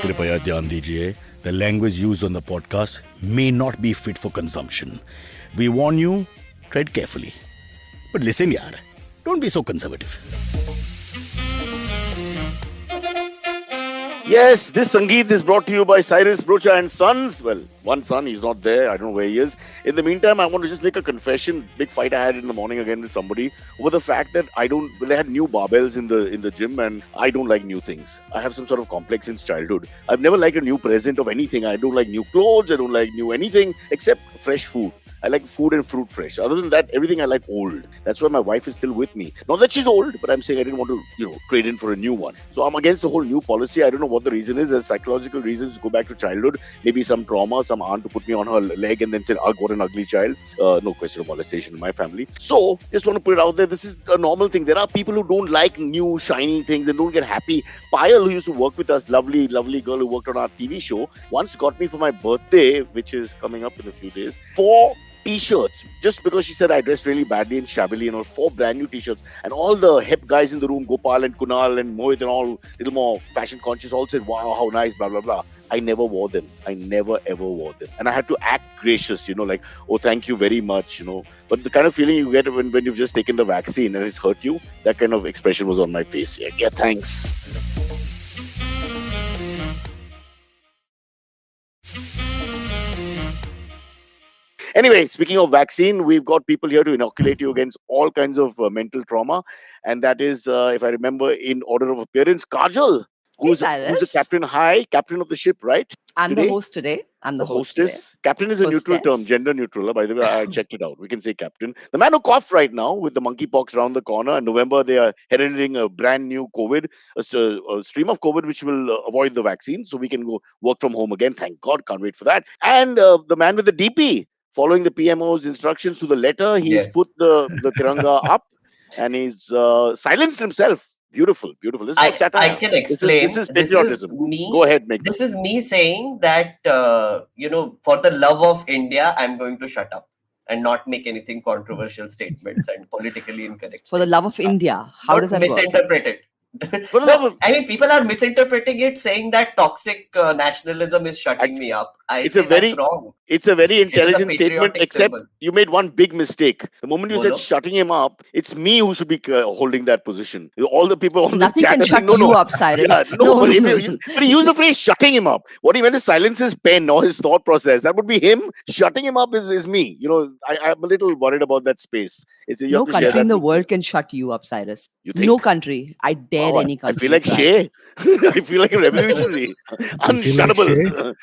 कृपया ध्यान दीजिए, the language used on the podcast may not be fit for consumption. We warn you, tread carefully. But listen, yaar, don't be so conservative. Yes, this Sangeet is brought to you by Cyrus Brocha and Sons. Well, one son, he's not there. I don't know where he is. In the meantime, I want to just make a confession. Big fight I had in the morning again with somebody over the fact that they had new barbells in the gym and I don't like new things. I have some sort of complex since childhood. I've never liked a new present of anything. I don't like new clothes. I don't like new anything except fresh food. I like food and fruit fresh. Other than that, everything I like old. That's why my wife is still with me. Not that she's old, but I'm saying I didn't want to, trade in for a new one. So I'm against the whole new policy. I don't know what the reason is. There's psychological reasons to go back to childhood. Maybe some trauma, some aunt to put me on her leg and then said, ugh, what an ugly child. No question of molestation in my family. So just want to put it out there. This is a normal thing. There are people who don't like new, shiny things and don't get happy. Payal, who used to work with us, lovely, lovely girl who worked on our TV show, once got me for my birthday, which is coming up in a few days, 4 T-shirts, just because she said I dressed really badly and shabbily, 4 brand new T-shirts, and all the hip guys in the room, Gopal and Kunal and Mohit and all, little more fashion conscious, all said, wow, how nice, blah, blah, blah. I never wore them. I never ever wore them. And I had to act gracious, like, oh, thank you very much, But the kind of feeling you get when you've just taken the vaccine and it's hurt you, that kind of expression was on my face. Yeah, thanks. Anyway, speaking of vaccine, we've got people here to inoculate you against all kinds of mental trauma. And that is, if I remember, in order of appearance, Kajol, who's the captain. Hi, captain of the ship, right? I'm today? the host today. I'm the hostess. Today. Captain is a neutral term, gender neutral. By the way, I checked it out. We can say captain. The man who coughed right now with the monkeypox around the corner. In November, they are heralding a brand new COVID, a stream of COVID which will avoid the vaccine. So we can go work from home again. Thank God. Can't wait for that. And the man with the DP, following the PMO's instructions to the letter, he's put the Tiranga up and he's silenced himself. Beautiful. This is not satire. I can explain. This is patriotism. Me. Go ahead, Meghnad. This is me saying that, for the love of India, I'm going to shut up and not make anything controversial statements and politically incorrect. For the love of India. How does that misinterpret it? No, I mean, people are misinterpreting it, saying that toxic nationalism is shutting me up. That's wrong. It's a very intelligent statement, except you made one big mistake. The moment you said shutting him up, it's me who should be holding that position. All the people on Nothing the chat can shut you up, Cyrus. Yeah, but he used the phrase shutting him up. What he meant is silence his pen or his thought process. That would be him. Shutting him up is me. I'm a little worried about that space. No country in the world can shut you up, Cyrus. You think? No country. I dare any country. I feel like Shay. I feel like a revolutionary. Unshuttable.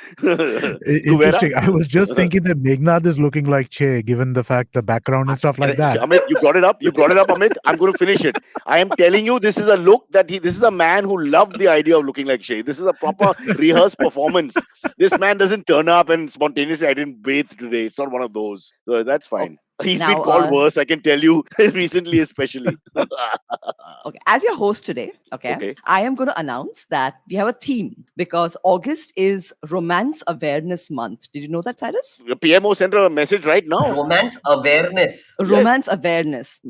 Interesting. I was just thinking that Meghnad is looking like Che, given the fact, the background and stuff like that. Amit, you brought it up, Amit. I'm going to finish it. I am telling you, this is a look this is a man who loved the idea of looking like Shay. This is a proper rehearsed performance. This man doesn't turn up and spontaneously, I didn't bathe today. It's not one of those. So that's fine. He's been called worse, I can tell you, recently especially. Okay, as your host today, okay, I am going to announce that we have a theme because August is Romance Awareness Month. Did you know that, Cyrus? The PMO sent a message right now. Romance awareness. Romance awareness.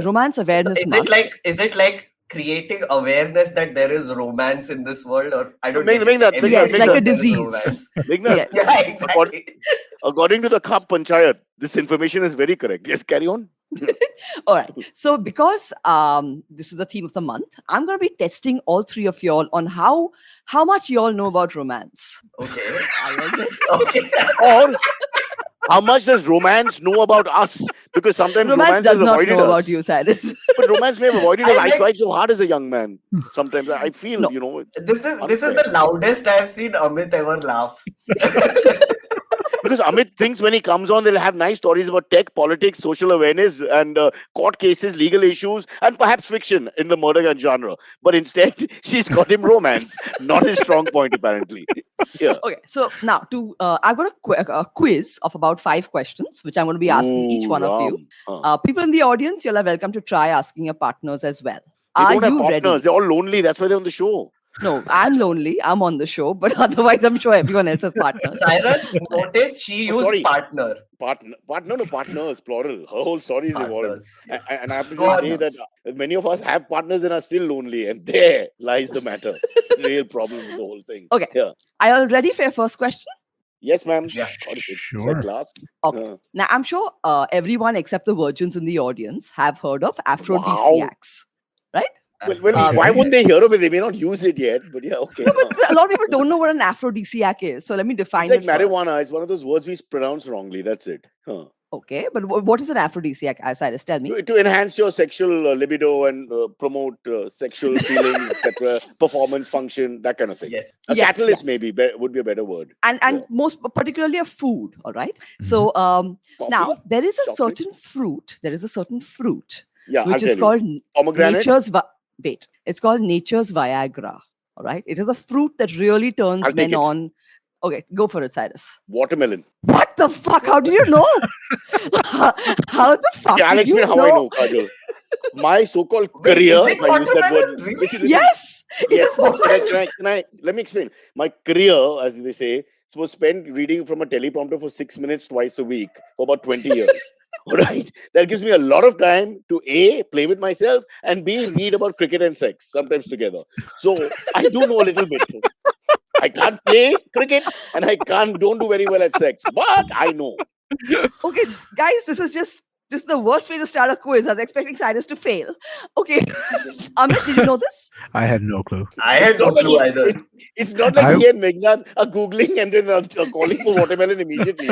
Romance awareness month. Is it like creating awareness that there is romance in this world, or I don't know. Yes, like a disease. Yes. Yeah, exactly. According to the Khap Panchayat, this information is very correct. Yes, carry on. All right. So because this is the theme of the month, I'm going to be testing all three of y'all on how much y'all know about romance. Okay. Okay. Or how much does romance know about us? Because sometimes romance does not avoided know us. about you, Cyrus. But romance may have avoided us. I tried so hard as a young man. Sometimes I feel, This is the loudest I've seen Amit ever laugh. Because Amit thinks when he comes on, they'll have nice stories about tech, politics, social awareness, and court cases, legal issues, and perhaps fiction in the murder genre. But instead, she's got him romance. Not his strong point, apparently. Yeah. Okay, so now I've got a quiz of about 5 questions, which I'm going to be asking each one of you. People in the audience, you'll are welcome to try asking your partners as well. They Are don't have you partners. ready? They're all lonely. That's why they're on the show. No, I'm lonely. I'm on the show, but otherwise, I'm sure everyone else has partners. Cyrus, notice she used partner. Partners, plural. Her whole story is evolved. Yes. And I have to Go just on. say that many of us have partners and are still lonely. And there lies the matter. The real problem with the whole thing. Okay. Yeah. Are you all ready for your first question? Yes, ma'am. Yeah. Sure. Said last. Okay. Now, I'm sure everyone except the virgins in the audience have heard of aphrodisiacs, right? Well, why wouldn't they hear of it? They may not use it yet, but yeah, okay. No, but a lot of people don't know what an aphrodisiac is. So let me define it's like it marijuana. first. It's one of those words we pronounce wrongly. That's it. Okay, but what is an aphrodisiac, Cyrus? Tell me. To enhance your sexual libido and promote sexual feelings, etc., performance, function, that kind of thing. Yes. A catalyst maybe would be a better word. And most particularly a food, all right? So now there is a certain fruit. There is a certain fruit which is called nature's it's called nature's Viagra. All right. It is a fruit that really turns men on. Okay, go for it, Cyrus. Watermelon. What the fuck? How do you know? How the fuck? I'll explain how I know, Kajol. My so-called career, if I use that word. Really? Yes. Let me explain. My career, as they say, was spent reading from a teleprompter for 6 minutes twice a week for about 20 years. All right. That gives me a lot of time to A, play with myself, and B, read about cricket and sex, sometimes together. So I do know a little bit. I can't play cricket and don't do very well at sex, but I know. Okay, guys, this is the worst way to start a quiz. I was expecting Cyrus to fail. Okay. Amit, did you know this? I had no clue. I had no clue either. It's not like he and Meghnad are Googling and then calling for watermelon immediately.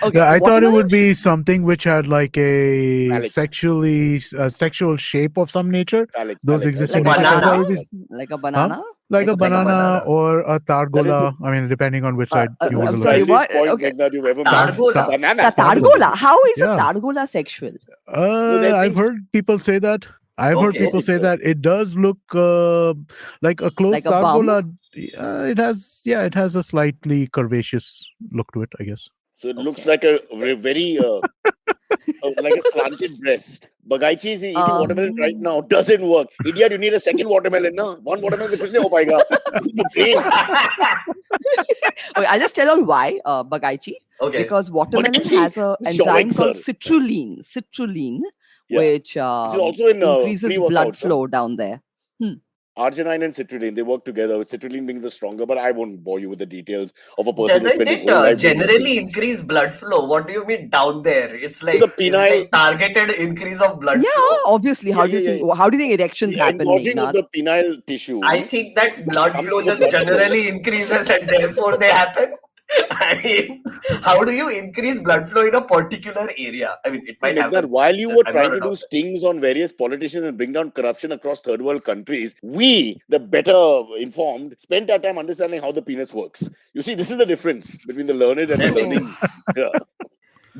Okay, I thought it would be something which had like a sexual shape of some nature. Those existing like natures. Like a banana? Huh? Like a banana or a targola. I mean, depending on which side you want to look at. What? Meghnad you've ever targola. Banana. Targola. How is a targola sexual? I've heard people say that. I've heard people say that it does look like a close targola. It has a slightly curvaceous look to it, I guess. So it looks like a very like a slanted breast. Bagaichi is eating watermelon right now. Doesn't work. Idiot, you need a second watermelon, no? One watermelon se kuch nahi ho payega. Okay, I'll just tell you why, Bagaichi. Okay. Because watermelon has an enzyme called citrulline, which also in increases blood flow down there. Arginine and citrulline, they work together, with citrulline being the stronger, but I won't bore you with the details of a person. Doesn't it generally increase blood flow? What do you mean down there? It's like, like targeted increase of blood flow. Yeah, obviously. How do you think erections happen? Engorging of the penile tissue. I think that blood flow just generally increases and therefore they happen. I mean, how do you increase blood flow in a particular area? I mean, it might happen. While you were trying to do stings on various politicians and bring down corruption across third world countries, we, the better informed, spent our time understanding how the penis works. You see, this is the difference between the learned and the learning. Yeah.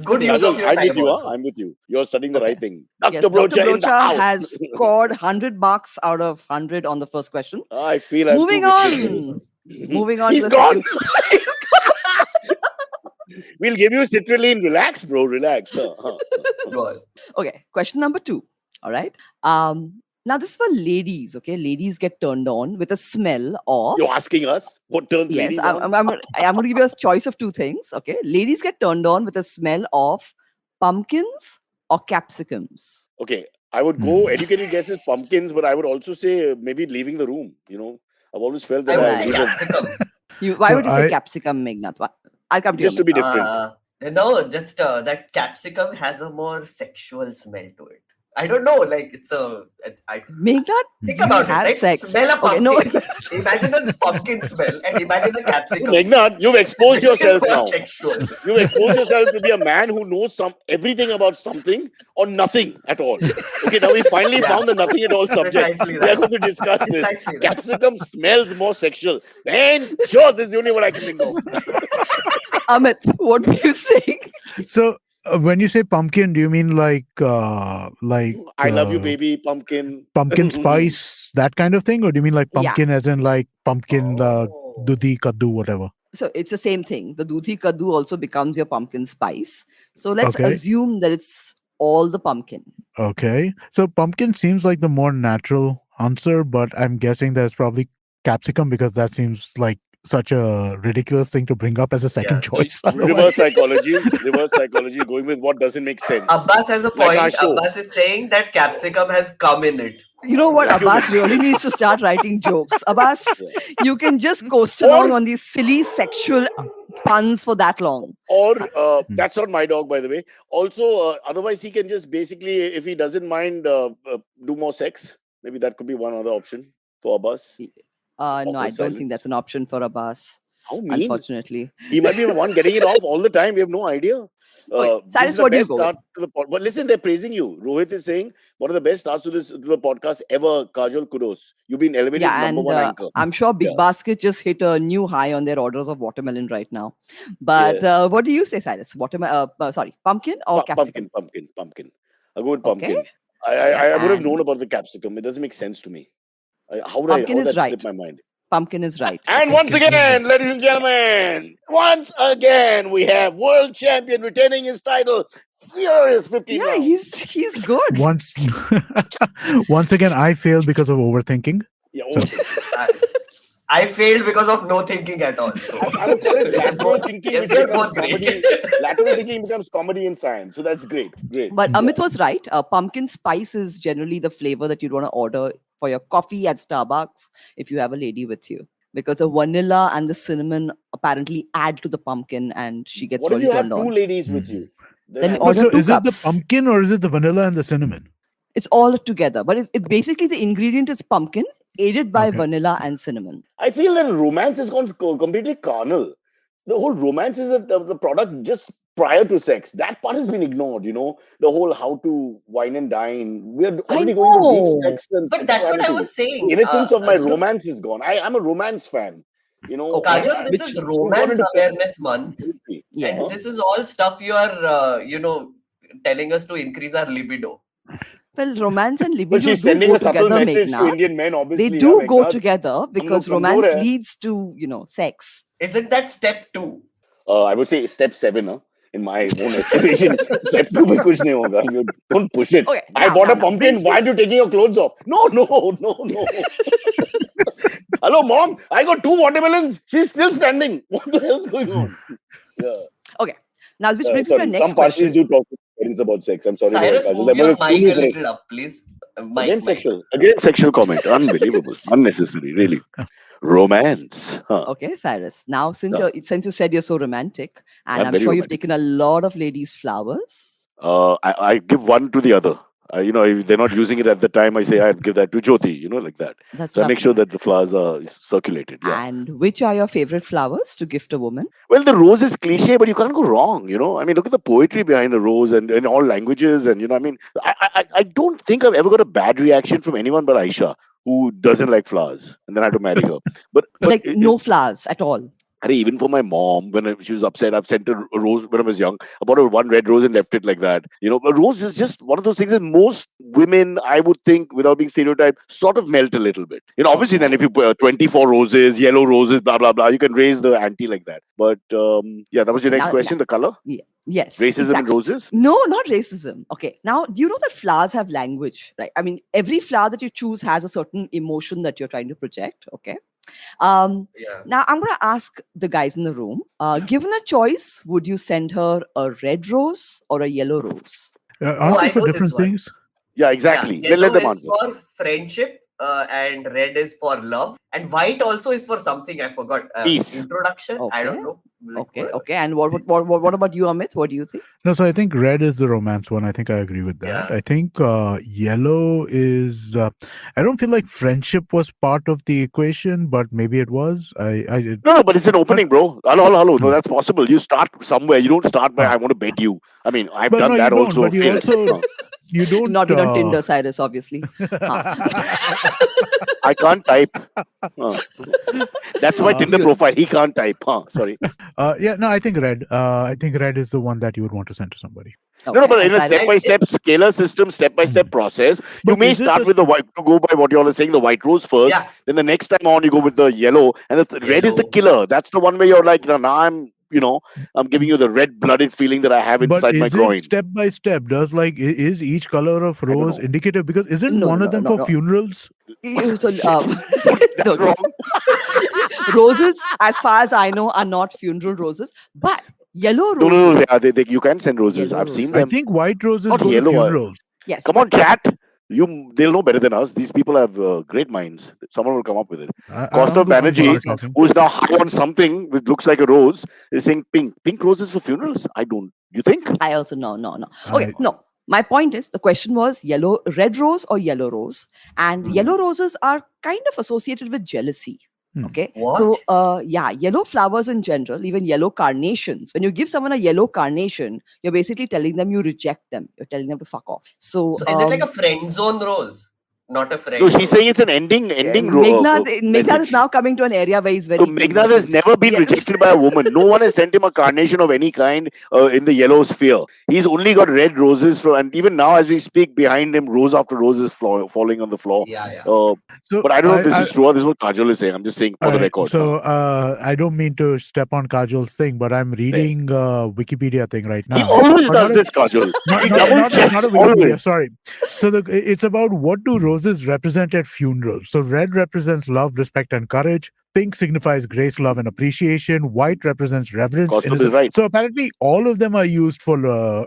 Good use of your time. I'm with you. You're studying the right thing. Dr. Brocha has scored 100 marks out of 100 on the first question. I feel Moving on. Moving on. He's gone. We'll give you citrulline. Relax, bro. Relax. Okay. Question number 2. All right. Now this is for ladies. Okay. Ladies get turned on with a smell of. You're asking us what turns ladies on? I'm going to give you a choice of 2 things. Okay. Ladies get turned on with a smell of pumpkins or capsicums. Okay. I would go educated guess is pumpkins, but I would also say maybe leaving the room. You know, I've always felt that. I would say capsicum. Why would you say capsicum, Meghnad? I'll come to just to be different. No, just that capsicum has a more sexual smell to it. I don't know, like it's a. Meghnad, think about it. Right? Sex. Smell a pumpkin. Okay, no. Imagine a pumpkin smell and imagine a capsicum. Meghnad, you've exposed yourself now. Sexual. You've exposed yourself to be a man who knows everything about something or nothing at all. Okay, now we finally found the nothing at all subject. We are going to discuss this. Capsicum smells more sexual. Man, sure, this is the only one I can think of. Amit, what were you saying? So, when you say pumpkin, do you mean like I love you, baby, pumpkin spice, that kind of thing, or do you mean like pumpkin as in like pumpkin dudhi kaddu whatever? So it's the same thing. The dudhi kaddu also becomes your pumpkin spice. So let's assume that it's all the pumpkin. Okay, so pumpkin seems like the more natural answer, but I'm guessing there's probably capsicum because that seems like such a ridiculous thing to bring up as a second choice. Reverse psychology, going with what doesn't make sense. Abbas has a point. Like Abbas is saying that capsicum has come in it. You know what? Abbas really needs to start writing jokes. Abbas, you can just coast along on these silly sexual puns for that long. Or that's not my dog, by the way. Also, otherwise he can just basically, if he doesn't mind, do more sex. Maybe that could be one other option for Abbas. No, I don't think that's an option for Abbas. How mean? Unfortunately, he might be the one getting it off all the time. We have no idea. Cyrus, what do you go with? But listen, they're praising you. Rohit is saying one of the best starts to the podcast ever. Kajol, kudos. You've been elevated to number one anchor. I'm sure Big Basket just hit a new high on their orders of watermelon right now. But what do you say, Cyrus? Pumpkin or capsicum? Pumpkin. I'll go with pumpkin. Okay. I would have known about the capsicum. It doesn't make sense to me. How would that slip my mind? Pumpkin is right. And once again, ladies and gentlemen, we have world champion retaining his title. Furious 15 rounds. He's good. Once again, I failed because of overthinking. Yeah, I failed because of no thinking at all. So. I would call it lateral thinking. Lateral thinking becomes comedy in science. So that's great. But Amit was right. Pumpkin spice is generally the flavor that you'd want to order for your coffee at Starbucks if you have a lady with you. Because the vanilla and the cinnamon apparently add to the pumpkin and she gets really turned on. What if you have two ladies with you? Then order two is cups. It the pumpkin or is it the vanilla and the cinnamon? It's all together. But it basically the ingredient is pumpkin, aided by vanilla and cinnamon. I feel that romance has gone completely carnal. The whole romance is the product just prior to sex. That part has been ignored, The whole how to wine and dine. We're already going to deep sex and but that's what I was saying. The innocence of my romance is gone. I'm a romance fan. Kajol, this is Romance Awareness Month. Yes. And this is all stuff you are, telling us to increase our libido. Well, romance and libido she's sending a subtle message Meghnad. to Indian men, obviously. They do go together because romance leads to, sex. Isn't that step 2? I would say step 7, in my own estimation. Step 2 mein kuch nahi hoga. You don't push it. Okay, I bought a pumpkin. Why are you taking your clothes off? No. Hello, Mom. I got 2 watermelons. She's still standing. What the hell's going on? Yeah. Okay. Now, which brings me to the next some parties do talk to parents about sex. I'm sorry. Cyrus, move your mic a little up, please. Again, sexual comment. Unbelievable. Unnecessary, really. Romance. Okay, Cyrus. Now, since you said you're so romantic, and I'm sure you've taken a lot of ladies' flowers. I give one to the other. If they're not using it at the time, I say I'd give that to Jyoti, like that. That's so I make sure that the flowers are circulated. Yeah. And which are your favorite flowers to gift a woman? Well, the rose is cliche, but you can't go wrong, I mean, look at the poetry behind the rose and in all languages. And, I don't think I've ever got a bad reaction from anyone but Aisha, who doesn't like flowers. And then I had to marry her. But no flowers at all. Even for my mom, when she was upset, I've sent her a rose when I was young. I bought her one red rose and left it like that. A rose is just one of those things that most women, I would think, without being stereotyped, sort of melt a little bit. Obviously, then if you put 24 roses, yellow roses, blah, blah, blah, you can raise the ante like that. But that was your next question, the color? Yeah. Yes. Racism in roses? No, not racism. Okay. Now, do you know that flowers have language, right? I mean, every flower that you choose has a certain emotion that you're trying to project. Okay. Now I'm going to ask the guys in the room, given a choice, would you send her a red rose or a yellow rose? Aren't they for different things? Yeah, exactly. Yellow let them is answer. For friendship and red is for love, and white also is for something I forgot. Peace. Introduction. Okay. I don't know. Okay. And what about you, Amit? What do you think? No, so I think red is the romance one. I think I agree with that. Yeah. I think yellow is. I don't feel like friendship was part of the equation, but maybe it was. No, but it's an opening, bro. Hello. No, that's possible. You start somewhere. You don't start by I want to bed you. I mean, I've done that also. But you don't. Not on Tinder, Cyrus, obviously. I can't type. That's my Tinder profile. He can't type. Sorry. I think red. I think red is the one that you would want to send to somebody. Okay. No, but in a step-by-step scalar system, step-by-step process, you may start with the white, to go by what you all are saying, the white rose first. Yeah. Then the next time on, you go with the yellow. And the red is the killer. That's the one where you're like, now I'm giving you the red-blooded feeling that I have inside my groin. But step by step? Is each color of rose indicative? Because isn't one of them for funerals? So, That's wrong. roses, as far as I know, are not funeral roses, but yellow roses. No. You can send roses. Yellow I've seen roses. them. I think white roses Not go to yellow. funerals. Yes. Come on, chat. They'll know better than us. These people have great minds. Someone will come up with it. Kaustav Banerjee, who's now high on something which looks like a rose, is saying pink. Pink roses for funerals? I don't. You think? I also no. Okay, no. My point is, the question was red rose or yellow rose, and yellow roses are kind of associated with jealousy. Okay, What? so yellow flowers in general, even yellow carnations. When you give someone a yellow carnation, you're basically telling them you reject them. You're telling them to fuck off. So is it like a friend zone rose? Not a friend. No, she's saying it's an ending Meghnad is now coming to an area where he's very. So Meghnad has never been rejected by a woman. No one has sent him a carnation of any kind in the yellow sphere. He's only got red roses and even now as we speak, behind him, rose after rose is falling on the floor. But I don't know if this is true or this is what Kajol is saying. I'm just saying for the record. So I don't mean to step on Kajol's thing, but I'm reading Wikipedia thing right now. He always does this, Kajol. He double checks always. Sorry. So it's about what do roses represent at funerals. So red represents love, respect, and courage. Pink signifies grace, love, and appreciation. White represents reverence. Right. So apparently, all of them are used for.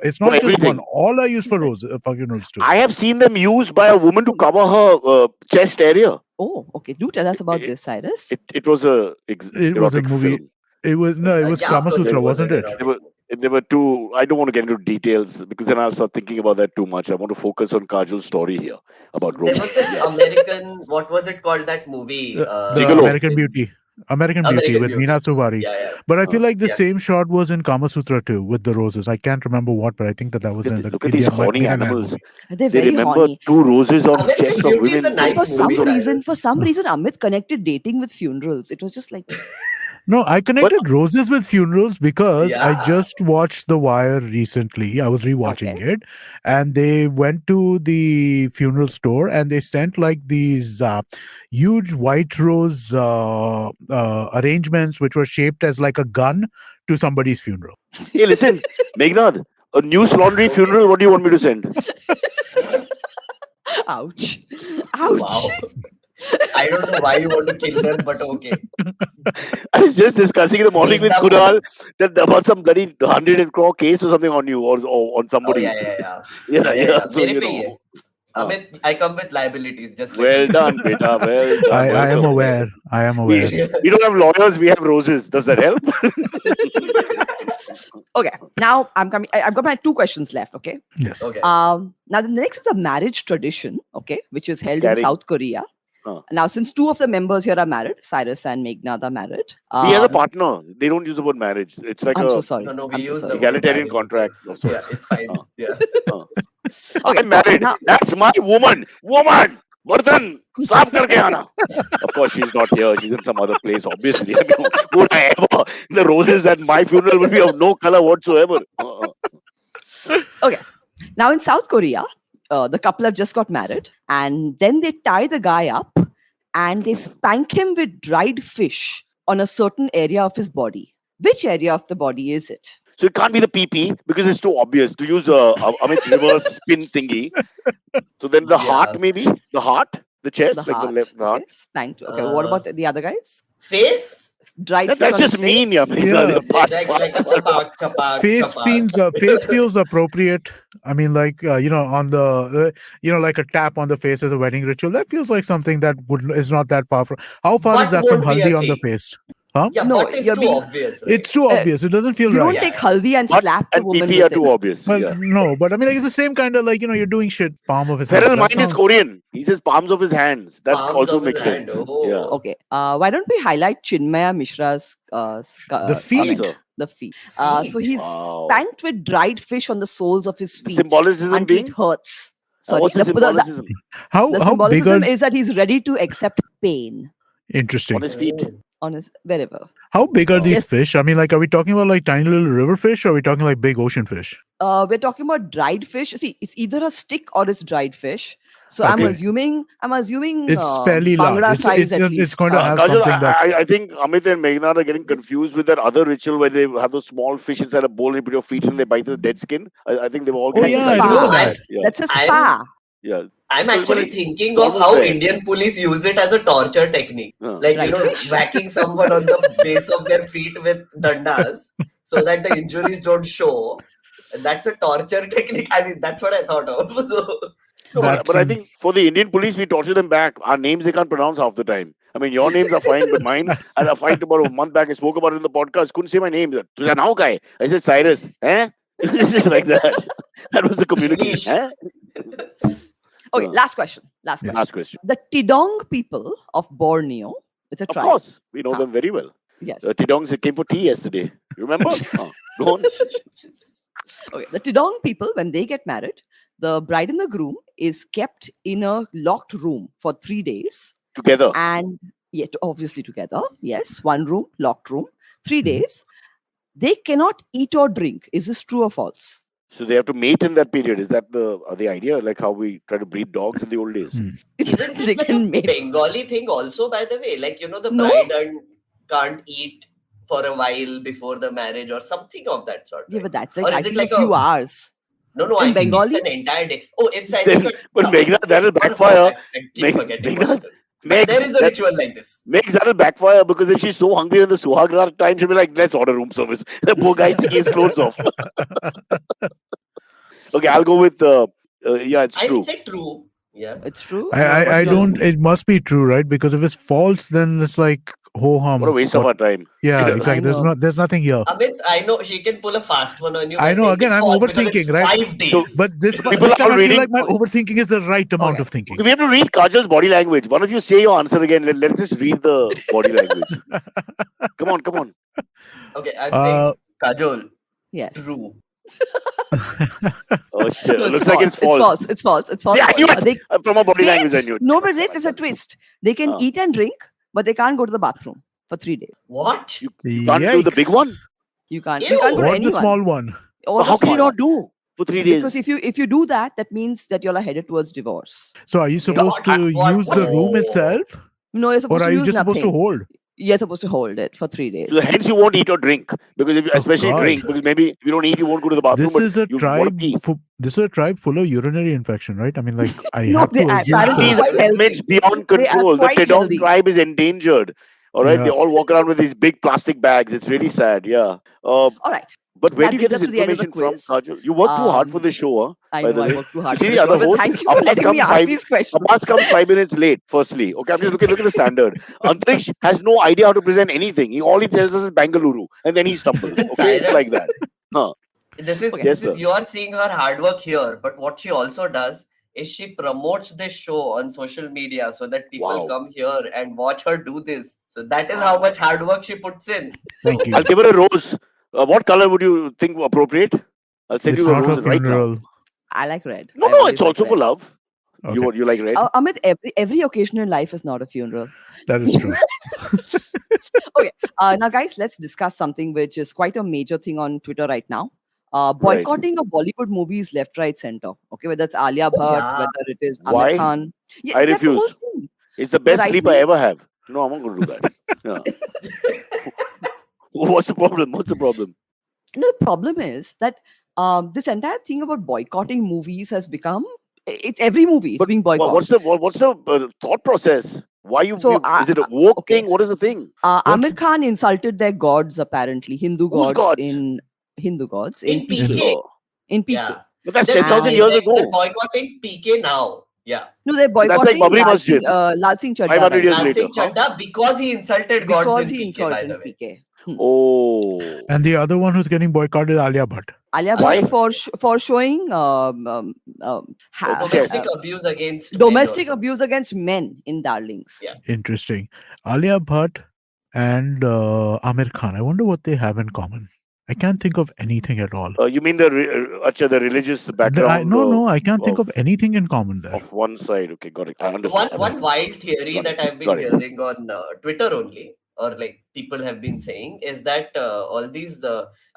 It's not just one. All are used for funerals too. I have seen them used by a woman to cover her chest area. Oh, okay. Do tell us about this, Cyrus. It was a movie. Film. It was Kama Sutra, wasn't it? There were two. I don't want to get into details because then I'll start thinking about that too much. I want to focus on Kajol's story here about roses. There was this American, what was it called, that movie? The American Beauty. American Beauty with Meena Subari. But I feel like the same shot was in Kama Sutra too, with the roses. I can't remember what, but I think that was in the Look at these horny animals. They're they remember horny. 2 roses on the chest of women. For some reason, Amit connected dating with funerals. It was just like... No, I connected roses with funerals because I just watched The Wire recently. I was rewatching it, and they went to the funeral store and they sent like these huge white rose arrangements, which were shaped as like a gun to somebody's funeral. Hey, listen, Meghnad, a News Laundry funeral. What do you want me to send? Ouch! Wow. I don't know why you want to kill them, but okay. I was just discussing in the morning with Kunal that about some bloody 100 crore case or something on you or on somebody. Yeah. So, you know. Amit, I come with liabilities. Just well done, beta. Well done. I am aware. We don't have lawyers. We have roses. Does that help? Okay. Now I'm coming. I've got my 2 questions left. Okay. Yes. Okay. Now the next is a marriage tradition. Okay, which is held in South Korea. Now, since 2 of the members here are married, Cyrus and Meghnad are married. He has a partner. They don't use the word marriage. It's like I'm so sorry. No, we use the egalitarian contract. Yeah, it's fine. Okay, I'm married. That's my woman. Vardhan, saaf karke aana. Of course, she's not here. She's in some other place, obviously. I mean, would I ever? The roses at my funeral will be of no color whatsoever. Okay. Now, in South Korea, the couple have just got married, and then they tie the guy up and they spank him with dried fish on a certain area of his body. Which area of the body is it? So it can't be the PP because it's too obvious to use Amit's reverse spin thingy. So then the heart, maybe? The heart? The chest? The heart. The heart. Okay, spanked. Okay, what about the other guys? Face? That's just mean, like a chapak. Face feels appropriate. I mean, like on the like a tap on the face as a wedding ritual. That feels like something that is not that far from. How far is that from haldi on the face? Huh? Yeah, no, it's too obvious. Right? It's too obvious. It doesn't feel right. You don't take haldi and slap the woman. PP are too obvious. Well, no, but I mean, like, it's the same kind of like you're doing shit. Palm of his hand. Feral mind is Korean. He says palms of his hands. That also makes sense. Oh. Yeah. Okay. Why don't we highlight Chinmaya Mishra's the feet? The feet. So he's spanked with dried fish on the soles of his feet. Symbolism until being? It hurts. Sorry. What's the symbolism? The symbolism is that he's ready to accept pain. Interesting. On his feet. On his wherever. How big are these fish? I mean, like, are we talking about like tiny little river fish, or are we talking like big ocean fish? We're talking about dried fish. See, it's either a stick or it's dried fish. So okay. I'm assuming it's fairly large. It's going to have Kajol, something that I think Amit and Meghnad are getting confused with that other ritual where they have those small fish inside a bowl and you put your feet in and they bite the dead skin. I think they've all. I know that. That's a spa. Yeah. I'm actually thinking of how Indian police use it as a torture technique. Like, whacking someone on the base of their feet with dandas so that the injuries don't show. That's a torture technique. I mean, that's what I thought of. But I think for the Indian police, we torture them back. Our names they can't pronounce half the time. I mean, your names are fine, but mine, I had a fight about a month back. I spoke about it in the podcast. Couldn't say my name. Tuja now guy. I said Cyrus. Eh? It's just like that. That was the communication. Eh? Okay, last question. Last question. The Tidong people of Borneo, it's a tribe. Of course, we know them very well. Yes. The Tidongs came for tea yesterday. You remember? Go on. Okay, the Tidong people, when they get married, the bride and the groom is kept in a locked room for 3 days. Together. And yet, obviously together. Yes, one room, locked room, 3 days. They cannot eat or drink. Is this true or false? So they have to mate in that period. Is that the idea? Like how we try to breed dogs in the old days? Isn't this like a Bengali thing also, by the way? Like, the bride can't eat for a while before the marriage or something of that sort. Yeah, but that's like, a few hours. No, I think it's an entire day. Oh, it's I think. But Meghnad, that will backfire. There is a ritual like this. Meg's that'll backfire because if she's so hungry in the Suhagra time, she'll be like, let's order room service. The poor guy's taking his clothes off. Okay, I'll go with it's true. I said true. Yeah, it's true. I don't. It must be true, right? Because if it's false, then it's like ho hum. What a waste of our time. Yeah, exactly. There's nothing here. Amit, I know she can pull a fast one on you. I know. Again, I'm overthinking, right? 5 days. So, but this people are reading. Like my overthinking is the right amount of thinking. Okay, we have to read Kajol's body language. One of you say your answer again. Let's just read the body language. Come on. Okay, I'm saying Kajol. Yes. True. Oh shit! No, looks like it's false. It's false. See, I knew it. From a body language, I knew it. No, but there's a twist. They can eat and drink, but they can't go to the bathroom for 3 days. What? You can't do the big one? You can't. You can't go to anyone. The small one. How can you not do for 3 days? Because if you do that, that means that you're headed towards divorce. So are you supposed to use the room itself? No, you're supposed to use nothing. Or are you just supposed to hold? You're supposed to hold it for 3 days. So hence you won't eat or drink because if you especially drink, because maybe if you don't eat, you won't go to the bathroom. This is a tribe. This is a tribe full of urinary infection, right? I mean, like I have to assume it's beyond control. The Tidong tribe is endangered. All right, they all walk around with these big plastic bags. It's really sad. Yeah. All right. But where do you get this information from, Kajol? You work too hard for the show, huh? I know, I work too hard. See the other host? Thank you for letting me ask these questions. Abbas comes 5 minutes late, firstly. Okay, I'm just look at the standard. Antriksh has no idea how to present anything. All he tells us is Bangalore. And then he stumbles. Okay, it's like that. This is you are seeing her hard work here. But what she also does is she promotes this show on social media so that people come here and watch her do this. So that is how much hard work she puts in. Thank you. I'll give her a rose. What color would you think appropriate? I'll send you a rose right now. I like red. No, it's also for love. Okay. You like red? Amit, every occasion in life is not a funeral. That is true. Okay. Now, guys, let's discuss something which is quite a major thing on Twitter right now. Boycotting of Bollywood movies left, right, center. Okay, whether it's Alia Bhatt, whether it is Amir Khan. Yeah, I refuse. It's the best sleep I ever have. No, I'm not going to do that. Yeah. What's the problem? No, the problem is that this entire thing about boycotting movies has become it's every movie is being boycotted. What's the thought process? Why is it a woke thing? What is the thing? Amir Khan insulted their gods apparently, Hindu gods in PK. In PK. Yeah. But that's 10,000 years ago. They're boycotting PK now. Yeah. No, they're boycotting Lal Singh Chadda. 500 years Lal Singh Chadda because he insulted gods in PK, by the way. Oh. And the other one who's getting boycotted is Alia Bhatt. Alia Bhatt for showing domestic abuse against men in Darlings. Yeah. Interesting. Alia Bhatt and Amir Khan. I wonder what they have in common. I can't think of anything at all. You mean the religious background? No, I can't think of anything in common there. Of one side, okay, got it. I understand. One wild theory that I've been hearing on Twitter only, or like people have been saying, is that all these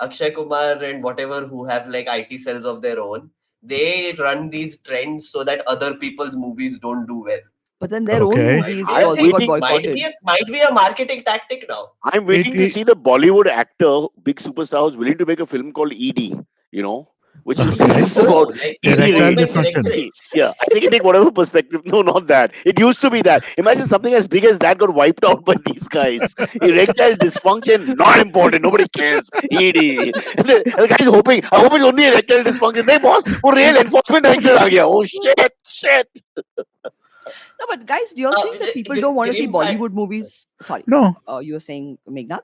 Akshay Kumar and whatever who have like IT cells of their own, they run these trends so that other people's movies don't do well. But then their own movies also got boycotted. Might be a marketing tactic now. I'm waiting to see the Bollywood actor, big superstar, who's willing to make a film called ED. which Okay. insists about like eating Erectile involvement rates. dysfunction. erectile. Yeah, I think you take whatever perspective. No, not that. It used to be that. Imagine something as big as that got wiped out by these guys. Erectile dysfunction, not important. Nobody cares. ED. And the guy is hoping, I hope it's only erectile dysfunction. They boss, वो real enforcement director आ गया. Oh shit, shit. No, but guys, do you think that people don't want to see Grim Fan- Bollywood movies? Sorry, No. you were saying Meghnad?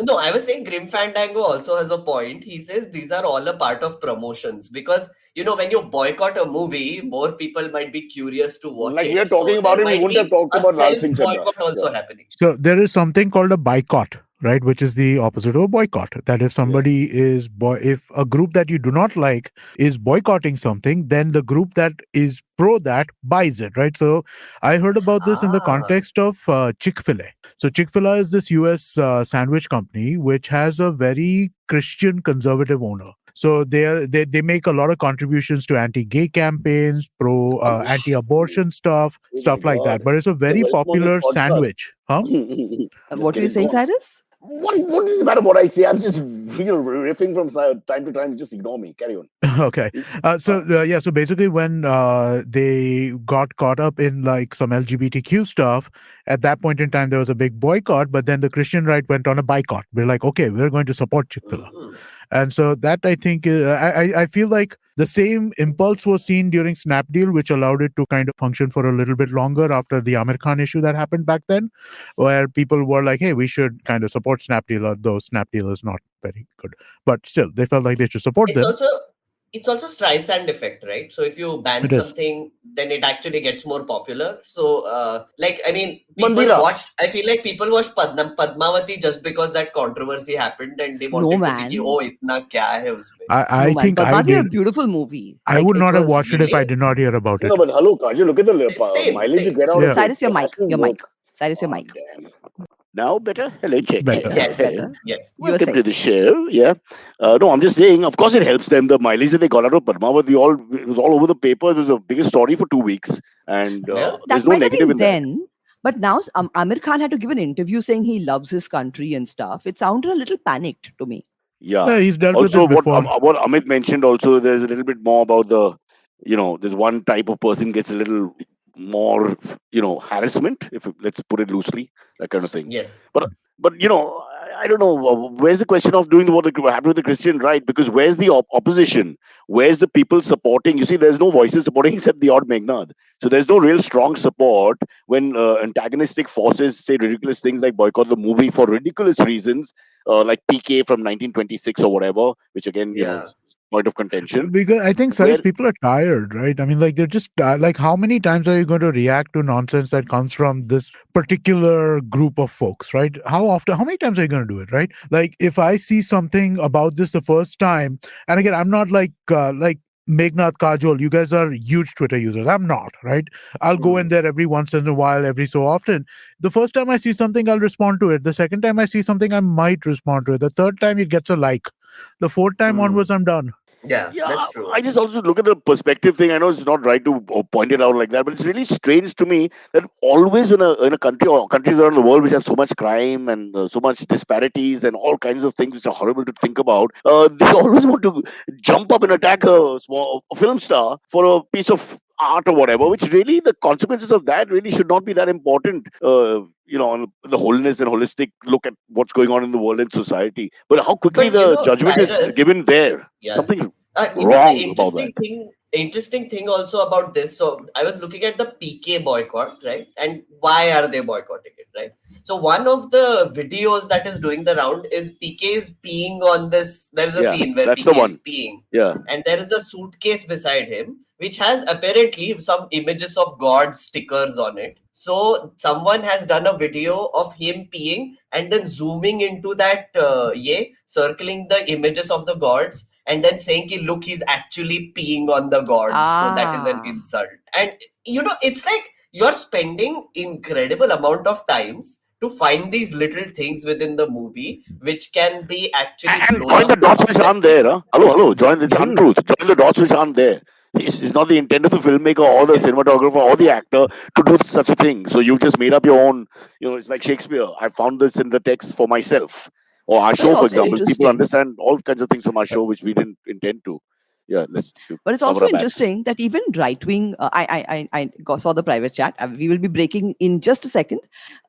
No, I was saying Grim Fandango also has a point. He says these are all a part of promotions because when you boycott a movie, more people might be curious to watch Like it. we are talking So about there it, we might wouldn't have be talked a about Lal self Singh Chaddha. boycott also Yeah. happening. So there is something called a boycott, right? Which is the opposite of a boycott. That if somebody if a group that you do not like is boycotting something, then the group that is pro that buys it, right? So I heard about this in the context of Chick-fil-A. So Chick-fil-A is this US sandwich company which has a very Christian conservative owner. So they make a lot of contributions to anti-gay campaigns, pro anti-abortion stuff Oh my like God. that. But it's a The very welcome on this popular podcast. sandwich, huh? Just What were you kidding. Go saying, on. Cyrus? What does it matter what I say? I'm just riffing from time to time. Just ignore me. Carry on. Okay. So basically, when they got caught up in like some LGBTQ stuff, at that point in time, there was a big boycott. But then the Christian right went on a boycott. We're like, okay, we're going to support Chick-fil-A. And so that I think I feel like the same impulse was seen during Snapdeal, which allowed it to kind of function for a little bit longer after the Amir Khan issue that happened back then, where people were like, hey, we should kind of support Snapdeal, though Snapdeal is not very good. But still, they felt like they should support It's them. also Streisand effect, right? So if you ban It is. something, then it actually gets more popular. So people Mandira. watched. I feel like people watched Padmavati just because that controversy happened, and they wanted to see, oh, itna kya hai usme. I No, think man. I Padmavati is a did. beautiful movie. I would not have watched it if I did not hear about it. No, but hello, Kajol, look at the Same. mileage you get out of it. Cyrus, your It has mic. to Your work. mic. Cyrus, your mic. Damn. Now better? Hello, check. Better. Yes. Hey. Yes. You were Welcome to saying. the show. Yeah. No, I'm just saying, of course, it helps them. The mileage that they got out of Padmavati, it was all over the paper. It was the biggest story for 2 weeks. And That there's no might have negative been in that. then, but now Amir Khan had to give an interview saying he loves his country and stuff. It sounded a little panicked to me. Yeah. He's dealt with Also, it before. what Amit mentioned, also, there's a little bit more about there's one type of person gets a little more, harassment, let's put it loosely, that kind of thing. Yes. But I don't know. Where's the question of doing what happened with the Christian right? Because where's the opposition? Where's the people supporting? You see, there's no voices supporting except the odd Meghnad. So there's no real strong support when antagonistic forces say ridiculous things like boycott the movie for ridiculous reasons, like PK from 1926 or whatever, which again, point of contention. Because I think people are tired, right? I mean, like they're just like, how many times are you going to react to nonsense that comes from this particular group of folks, right? How many times are you going to do it, right? Like if I see something about this the first time, and again, I'm not like Meghnad, Kajol, you guys are huge Twitter users. I'm not, right? I'll go in there every once in a while, every so often. The first time I see something, I'll respond to it. The second time I see something, I might respond to it. The third time, it gets a like. The fourth time onwards, I'm done. Yeah, that's true. I just also look at the perspective thing. I know it's not right to point it out like that, but it's really strange to me that always in a country or countries around the world which have so much crime and so much disparities and all kinds of things which are horrible to think about, they always want to jump up and attack a film star for a piece of art or whatever, which really the consequences of that really should not be that important. On the wholeness and holistic look at what's going on in the world and society, but how quickly the judgment is given there. Something wrong about that. Interesting thing also about this. So I was looking at the PK boycott, right? And why are they boycotting it, right? So one of the videos that is doing the round is PK is peeing on this. There is a scene where PK is peeing. Yeah. And there is a suitcase beside him, which has apparently some images of God stickers on it. So someone has done a video of him peeing and then zooming into that, circling the images of the gods and then saying, look, he's actually peeing on the gods. So that is an insult. And, it's like you're spending incredible amount of times to find these little things within the movie which can be actually and join the dots which aren't there. Huh? Hello, join. It's untruth. Join the dots which aren't there. It's not the intent of the filmmaker or the cinematographer or the actor to do such a thing. So you've just made up your own. It's like Shakespeare. I found this in the text for myself. Or our show, for example, people understand all kinds of things from our show which we didn't intend to. But it's also interesting that even right-wing, I saw the private chat. We will be breaking in just a second.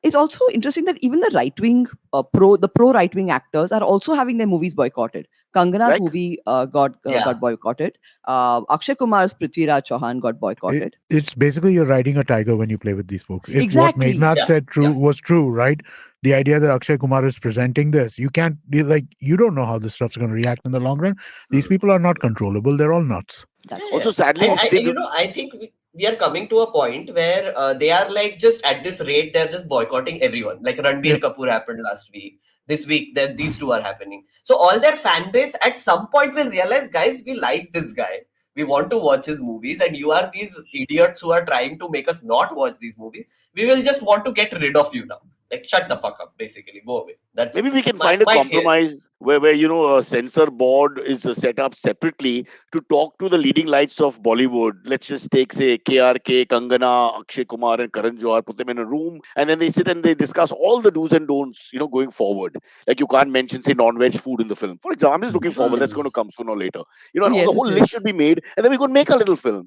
It's also interesting that even the right-wing, pro right-wing actors are also having their movies boycotted. Kangana's movie got boycotted. Akshay Kumar's Prithviraj Chauhan got boycotted. It's basically you're riding a tiger when you play with these folks. If exactly. what Meghnad said was true, right? The idea that Akshay Kumar is presenting this, you can't you don't know how this stuff's going to react in the long run. These people are not controllable. They're all nuts. That's also sadly, I think we are coming to a point where they are like just at this rate they're just boycotting everyone. Like Ranbir Kapoor happened last week. This week that these two are happening. So all their fan base at some point will realize, guys, we like this guy. We want to watch his movies, and you are these idiots who are trying to make us not watch these movies. We will just want to get rid of you now. Like, shut the fuck up, basically. Go away. That's maybe we can find a compromise where a censor board is set up separately to talk to the leading lights of Bollywood. Let's just take, say, KRK, Kangana, Akshay Kumar, and Karan Johar, put them in a room, and then they sit and they discuss all the do's and don'ts, going forward. Like, you can't mention, say, non-veg food in the film. For example, I'm just looking forward. That's going to come sooner or later. And the whole list should be made, and then we could make a little film,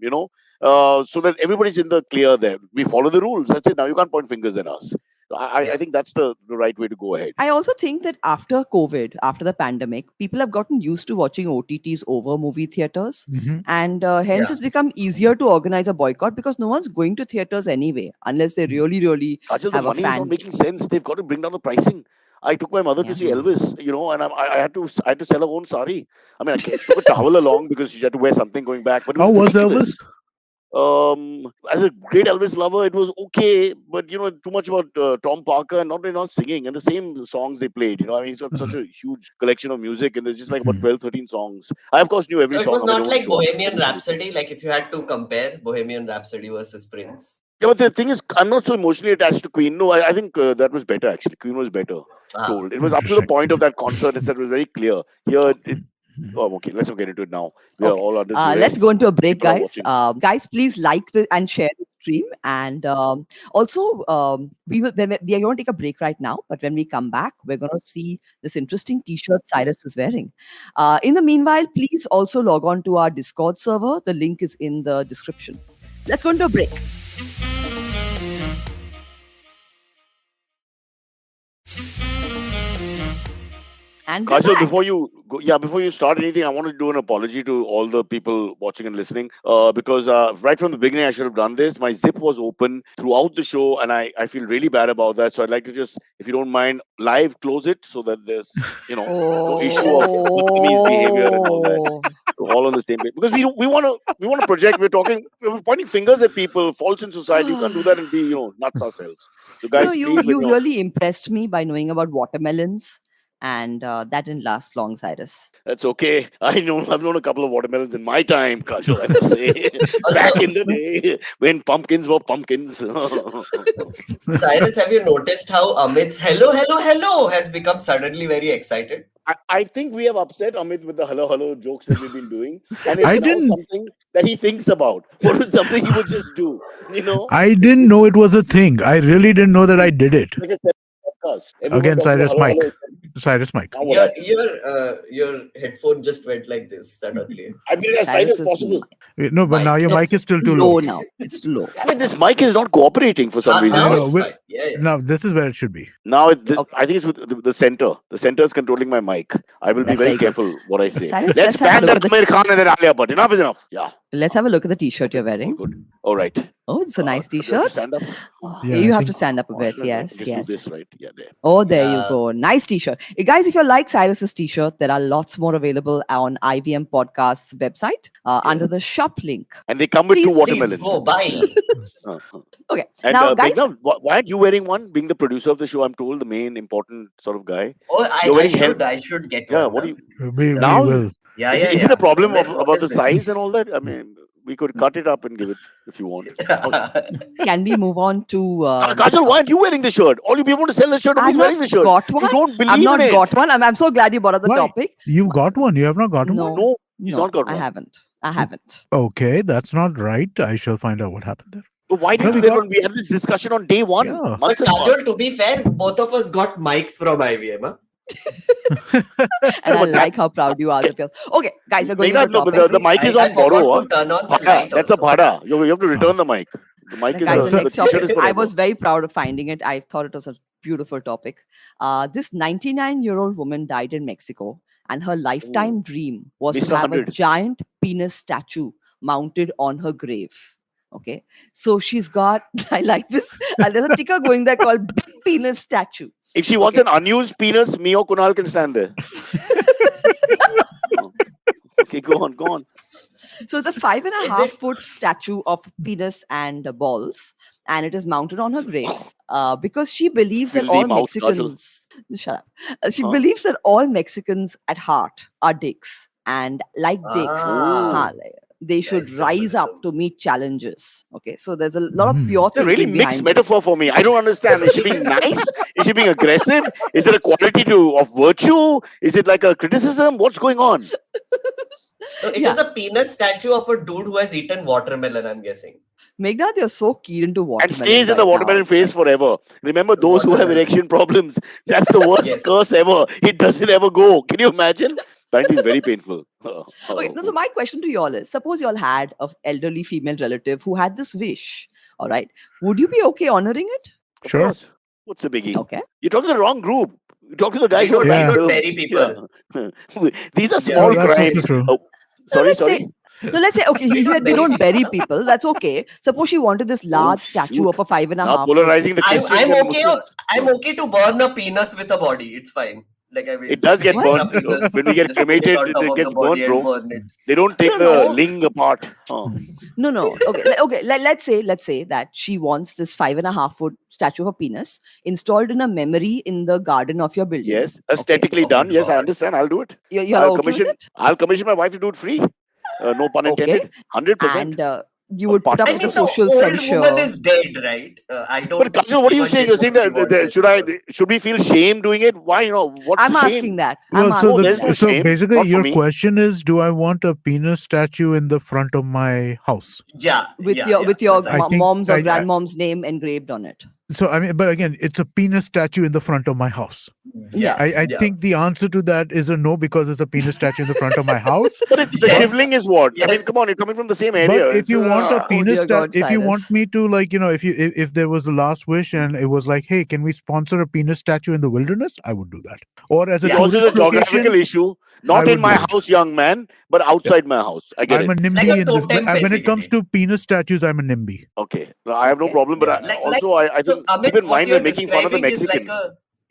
so that everybody's in the clear there. We follow the rules. That's it. Now you can't point fingers at us. I think that's the right way to go ahead. I also think that after COVID, after the pandemic, people have gotten used to watching OTTs over movie theaters. And hence it's become easier to organize a boycott because no one's going to theaters anyway, unless they really Kajol, have the money is not making sense. They've got to bring down the pricing. I took my mother to see Elvis, and I had to sell her own sari. I mean, I took a towel along because she had to wear something going back. But how was Elvis? As a great Elvis lover, it was okay, but too much about Tom Parker and not enough singing and the same songs they played. I mean, he's got such a huge collection of music, and there's just like about 12, 13 songs. I of course knew every song. It was not like Bohemian Rhapsody. Like if you had to compare Bohemian Rhapsody versus Prince. Yeah, but the thing is, I'm not so emotionally attached to Queen. No, I think that was better actually. Queen was better told. It was up to the point of that concert. It was very clear. Here, okay, let's not get into it now. We are all under let's go into a break, guys. Guys, please like and share the stream. And also, we are going to take a break right now. But when we come back, we're going to see this interesting T-shirt Cyrus is wearing. In the meanwhile, please also log on to our Discord server. The link is in the description. Let's go into a break. And Kajol, before you start anything, I want to do an apology to all the people watching and listening. Because right from the beginning, I should have done this. My zip was open throughout the show, and I feel really bad about that. So I'd like to just, if you don't mind, live close it so that there's no issue of Vietnamese behavior and all that. We're all on the same page because we want to project. We're pointing fingers at people, faults in society. You can't do that and be nuts ourselves. So guys, you really impressed me by knowing about watermelons. And that didn't last long, Cyrus. That's okay. I've known a couple of watermelons in my time, Kajol, I must say. Back in the day when pumpkins were pumpkins. Cyrus, have you noticed how Amit's hello has become suddenly very excited? I think we have upset Amit with the hello jokes that we've been doing. And it's now something that he thinks about. What was something he would just do, I didn't know it was a thing. I really didn't know that I did it. Like Again, Cyrus Mike. Your headphone just went like this suddenly. I mean, as tight as possible. No, but now your mic is still too low. Now it's too low. I mean, this mic is not cooperating for some reason. Now this is where it should be. Now I think it's with the center. The center is controlling my mic. I will be very careful what I say. Let's ban the Amir Khan and then Alia Bhatt. Enough is enough. Yeah. Let's have a look at the T-shirt you're wearing. Good. All right. Oh, it's a nice T-shirt. Stand up. You have to stand up a bit. Yes. Do this, right? Yeah, there. Oh, there you go. Nice T-shirt. Guys, if you like Cyrus's T-shirt, there are lots more available on IVM Podcast's website under the shop link. And they come with 2 watermelons. Oh, bye. Okay. And now, guys, why aren't you wearing one? Being the producer of the show, I'm told the main important sort of guy. Oh, I should get one. Yeah. What do you? We will. Yeah. Is it a problem about the size and all that? I mean, we could cut it up and give it if you want. Can we move on to... Kajol, why aren't you wearing the shirt? All you people want to sell the shirt. Nobody's wearing the shirt. You don't believe I've not in it. got one. I'm so glad you brought up the topic. You got one. You have not gotten one? No, he's not got one. I haven't. Okay, that's not right. I shall find out what happened there. But why did we have this discussion on day one? Yeah. But Kajol, to be fair, both of us got mics from IVM. Huh? And I like how proud you are of yours. Okay, guys, we're going Meghnad, to no, but the mic is on borrow. Turn on the light That's a bhada. You have to return the mic. The mic is guys, the next topic, is I was very proud of finding it. I thought it was a beautiful topic. This 99-year-old woman died in Mexico, and her lifetime dream was to have a giant penis statue mounted on her grave. Okay, so she's got, I like this. There's a ticker going there called Big Penis Statue. If she wants an unused penis, me or Kunal can stand there. Okay, go on. So it's a 5.5 foot statue of penis and balls, and it is mounted on her grave because she believes that all Mexicans. Shut up. She believes that all Mexicans at heart are dicks, and like dicks, they should rise up to meet challenges. Okay, so there's a lot of pure thinking. It's a really mixed metaphor for me. I don't understand. Is she being nice? Is she being aggressive? Is it a quality of virtue? Is it like a criticism? What's going on? So it is a penis statue of a dude who has eaten watermelon, I'm guessing. Meghnad, you're so keen into watermelon. And stays in the watermelon phase forever. Remember those who have erection problems. That's the worst curse ever. It doesn't ever go. Can you imagine? Apparently, it's very painful. Okay, so my question to you all is, suppose you all had an elderly female relative who had this wish, all right? Would you be okay honoring it? Sure. What's the biggie? Okay. You're talking to the wrong group. You talk to the guys who are bury people. Yeah. These are small crimes. Sorry. No, let's say, okay, they don't bury people. That's okay. Suppose she wanted this large statue of a 5.5. Polarizing the I'm okay to burn a penis with a body. It's fine. Like, I mean, it does get burned. When we get cremated, it gets burned, bro. They don't take the ling apart. No. Okay. Let's say that she wants this 5.5 foot statue of a penis installed in a memory in the garden of your building. Yes, aesthetically done. Yes, I understand. I'll do it. I'll commission my wife to do it free. No pun intended. 100%. And you would put up with the social censure. The woman is dead, right? I don't. But Kajol, what are you saying? You're saying that should we feel shame doing it? Why? What's I'm the shame? asking that. So basically, your question is: do I want a penis statue in the front of my house? Yeah, with your mom's or grandmom's name engraved on it. So I mean, but again, it's a penis statue in the front of my house. Yeah, I think the answer to that is a no, because it's a penis statue in the front of my house. But the shivling is what? Yes. I mean, come on, you're coming from the same area. But if you want a penis statue, if you want me to, like, if there was a last wish and it was like, hey, can we sponsor a penis statue in the wilderness? I would do that. Or as a geographical issue, not in my house, young man, but outside my house. I get I'm a NIMBY in this. When it comes to penis statues, I'm a NIMBY. Okay, I have no problem, but I think keep in mind we're making fun of the Mexicans.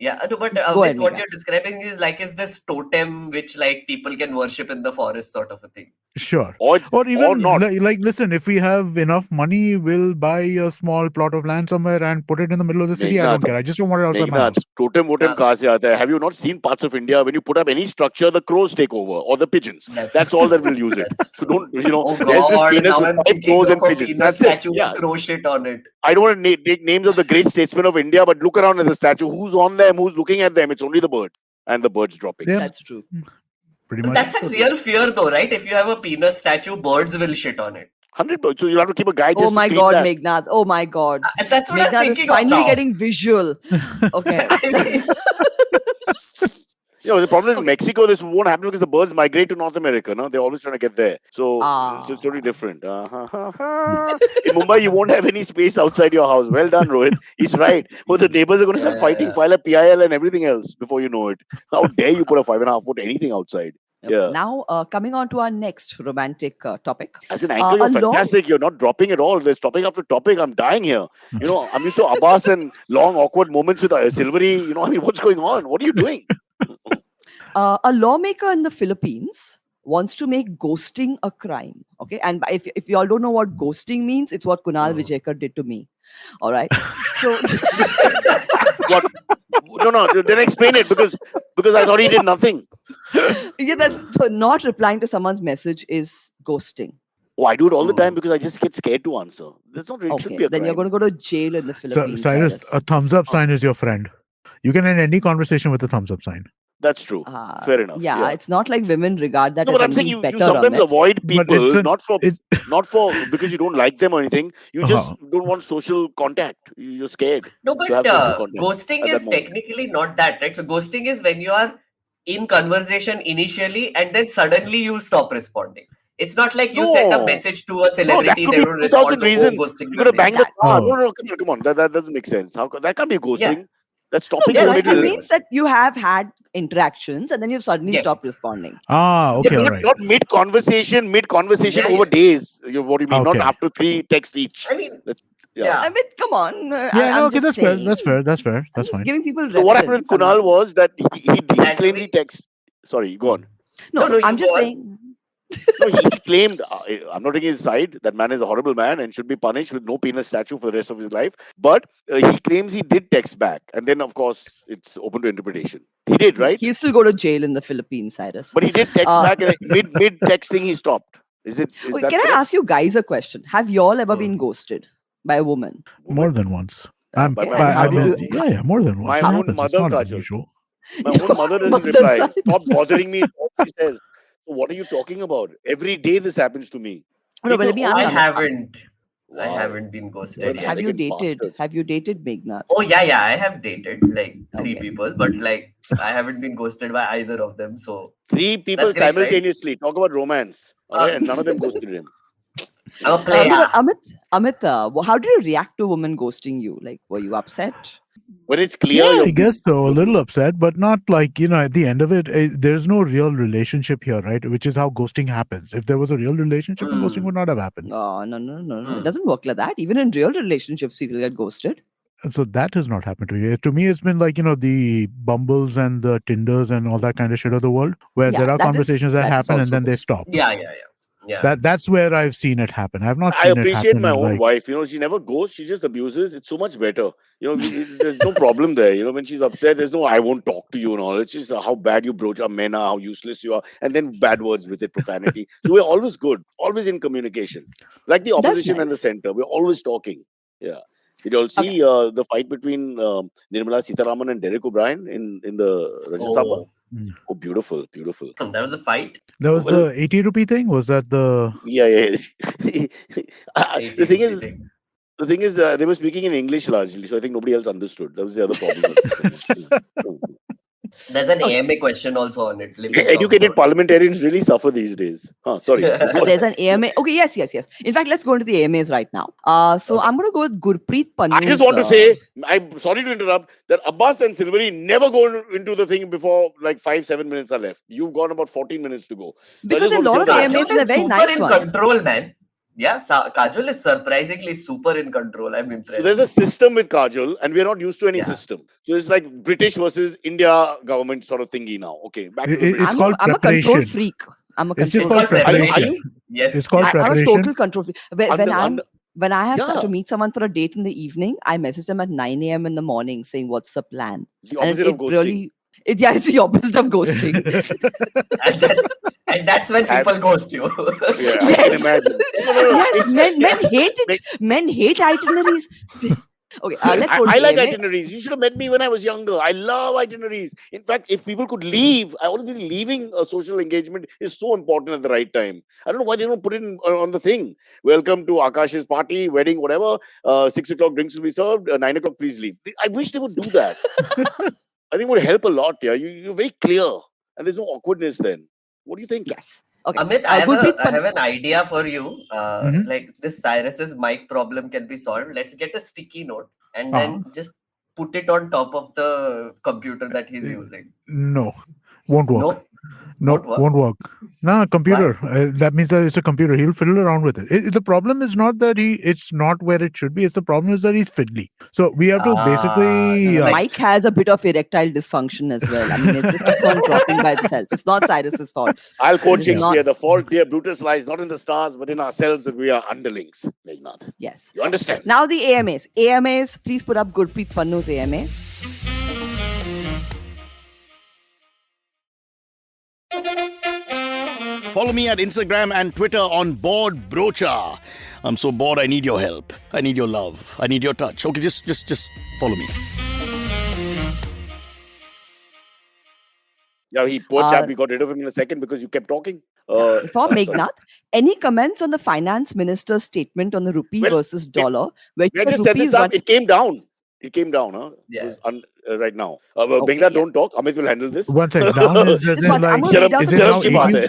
What you're describing is this totem which like people can worship in the forest, sort of a thing. Sure. Or even not. Like, listen, if we have enough money, we'll buy a small plot of land somewhere and put it in the middle of the city. I don't care. I just don't want it outside my house. Totem kahan se aata hai? Have you not seen parts of India when you put up any structure, the crows take over or the pigeons? That's all that will use it. So don't, oh God, there's this crows and pigeons. That's it. Yeah. Crow shit on it. I don't want to take names of the great statesmen of India, but look around at the statue. Who's on them? Who's looking at them? It's only the bird, and the bird's dropping. Yeah. That's true. Pretty much. That's a real fear, though, right? If you have a penis statue, birds will shit on it. 100%. So you'll have to keep a guy. Oh my God, Meghnad. Oh my God. That's what Meghnad I'm thinking. Is finally getting visual. Okay. The problem is in Mexico, this won't happen because the birds migrate to North America. No, they're always trying to get there. So it's totally different. In Mumbai, you won't have any space outside your house. Well done, Rohit. He's right. Well, the neighbors are going to start fighting, file a PIL and everything else before you know it. How dare you put a 5.5 foot anything outside? Yeah. Now, coming on to our next romantic topic. As an anchor, you're fantastic. You're not dropping at all. There's topic after topic. I'm dying here. I'm used to Abbas and long, awkward moments with Silvery. What's going on? What are you doing? A lawmaker in the Philippines wants to make ghosting a crime. Okay. And if you all don't know what ghosting means, it's what Kunal Vijayakar did to me. All right. So. What? No. Then explain it because I thought he did nothing. So not replying to someone's message is ghosting. Oh, I do it all the time because I just get scared to answer. That's not really. Okay, then you're going to go to jail in the Philippines. So, Cyrus, a thumbs up sign is your friend. You can end any conversation with a thumbs up sign. That's true. Fair enough. Yeah, it's not like women regard that no, as but I'm saying something you better. sometimes Amit. avoid people, not for because you don't like them or anything. You just Uh-huh. don't want social contact. You're scared No, to but have social contact ghosting at that is moment. technically not that, right? So ghosting is when you are in conversation initially and then suddenly you stop responding. It's not like you send a message to a No, that celebrity, could they be don't 2,000 respond, so reasons. ghosting You could have learning. banged the car. Oh. No, come on. That doesn't make sense. That can't be Yeah. ghosting. That's No, stopping in the ghosting middle. means that you have had interactions and then you've suddenly Yes. stopped responding. Okay, all right. Not mid-conversation Yeah, over days. What do you mean? Not Okay. after 3 texts each. I mean, Yeah. I mean, come on. Yeah, I'm okay, just that's fair. saying. That's fair. That's I'm fine. just giving people So what happened with reference. Kunal was that he That claimed we- he texts. Sorry, go on. No, No, you I'm just go on. saying. No, he claimed, I'm not taking his side, that man is a horrible man and should be punished with no penis statue for the rest of his life. But he claims he did text back. And then, of course, it's open to interpretation. He did, right? He'll still go to jail in the Philippines, Cyrus. But he did text back and mid texting he stopped. Is that Can correct? I ask you guys a question? Have you all ever been ghosted by a woman? More than once. By my mother. Yeah, more than once. My It own happens. It's mother, not Kajol. unusual. My own mother doesn't reply. Stop bothering me. She says, so what are you talking about? Every day this happens to me. No, but let me ask I you. haven't. I Wow. haven't been ghosted You're yet. Have you elegant dated? bastard. Have you dated Meghnad? Oh yeah, I have dated like 3 Okay. people, but like I haven't been ghosted by either of them. So 3 people that's great, right? simultaneously. Talk about romance. All right? And none of them ghosted him. I'm a player. No, but Amit, how did you react to a woman ghosting you? Like, were you upset? When it's clear, Yeah, I guess so. A little upset, but not like, at the end of it, there's no real relationship here, right? Which is how ghosting happens. If there was a real relationship, then ghosting would not have happened. Oh, no. It doesn't work like that. Even in real relationships, people get ghosted. And so that has not happened to you. To me, it's been like, the Bumbles and the Tinders and all that kind of shit of the world, where there are conversations that happen and then they stop. Yeah. That's where I've seen it happen. I've not I seen it appreciate happen my in, own like, wife. She never goes. She just abuses. It's so much better. There's no problem there. When she's upset, there's no I won't talk to you and all. It's just how bad you broach our men are, how useless you are, and then bad words with it, profanity. So we're always good, always in communication. Like the opposition and the center. We're always talking. Yeah. Did you all see the fight between Nirmala Sitharaman and Derek O'Brien in the Rajya Sabha? Oh, beautiful. That was a fight. There was the 80 rupee thing? Was that the... Yeah. The thing is, they were speaking in English largely, so I think nobody else understood. That was the other problem. There's an AMA question also on it. Educated parliamentarians really suffer these days. Sorry. There's an AMA. Okay, yes. In fact, let's go into the AMAs right now. I'm going to go with Gurpreet Pannu. I just want to say, I'm sorry to interrupt, that Abbas and Silveri never go into the thing before like 5-7 minutes are left. You've got about 14 minutes to go. Because a lot of the AMAs are very nice ones. Control, man. Yeah, Kajol is surprisingly super in control. I'm impressed. So there's a system with Kajol, and we're not used to any system. So it's like British versus India government sort of thingy now. Okay, back to it's called I'm preparation. a control freak. It's just called preparation. Yes, it's called preparation. I'm a total control freak. When I have to meet someone for a date in the evening, I message them at 9 a.m. in the morning saying, "What's the plan?" The opposite of ghosting. It's the opposite of ghosting. and that's when people ghost you. Yeah, I can imagine. Yes, men hate it. Men hate itineraries. Okay, let's go. I like itineraries. You should have met me when I was younger. I love itineraries. In fact, if people could leave, I always believe leaving a social engagement is so important at the right time. I don't know why they don't put it on the thing. Welcome to Akash's party, wedding, whatever. 6 o'clock drinks will be served. 9 o'clock, please leave. I wish they would do that. I think it would help a lot. Yeah, you're very clear, and there's no awkwardness then. What do you think? Yes. Okay. Amit, I have an idea for you. Like this Cyrus's mic problem can be solved. Let's get a sticky note and then just put it on top of the computer that he's using. No, won't work. No, won't work. No, computer. That means that it's a computer. He'll fiddle around with it. The problem is not that it's not where it should be. It's the problem is that he's fiddly. So we have to basically... Mike has a bit of erectile dysfunction as well. I mean, it just keeps on dropping by itself. It's not Cyrus's fault. I'll quote Shakespeare. The fault, dear Brutus, lies not in the stars, but in ourselves, that we are underlings. Meghnad. Yes. You understand? Now the AMAs. AMAs, please put up Gurpreet Pannu's AMA. Follow me at Instagram and Twitter on Bored Brocha. I'm so bored, I need your help. I need your love. I need your touch. Okay, just follow me. Yeah, poor chap, we got rid of him in a second because you kept talking. For Meghnad, any comments on the finance minister's statement on the rupee versus dollar? Where just set this up, it came down. It came down, huh? Yeah. It was right now. Meghnad, don't talk. Amit will handle this. One second. Down is as in like, is it now 80?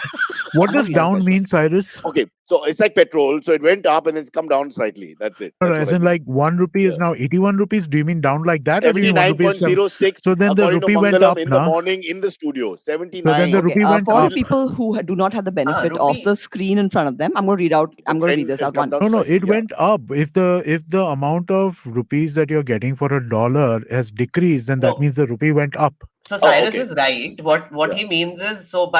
What does down mean, Cyrus? Okay, so it's like petrol. So it went up and it's come down slightly. That's it. No, as in like 1 rupee is now 81 rupees. Do you mean down like that? 79.06. So then the rupee went up in the morning in the studio. 79. So then the rupee went for up. people who do not have the benefit of the screen in front of them, I'm going to read out. I'm going to read this out. No, it went up. If the amount of rupees that you're getting for $1 has decreased, then that means the rupee went up. So Cyrus is right. What he means is, so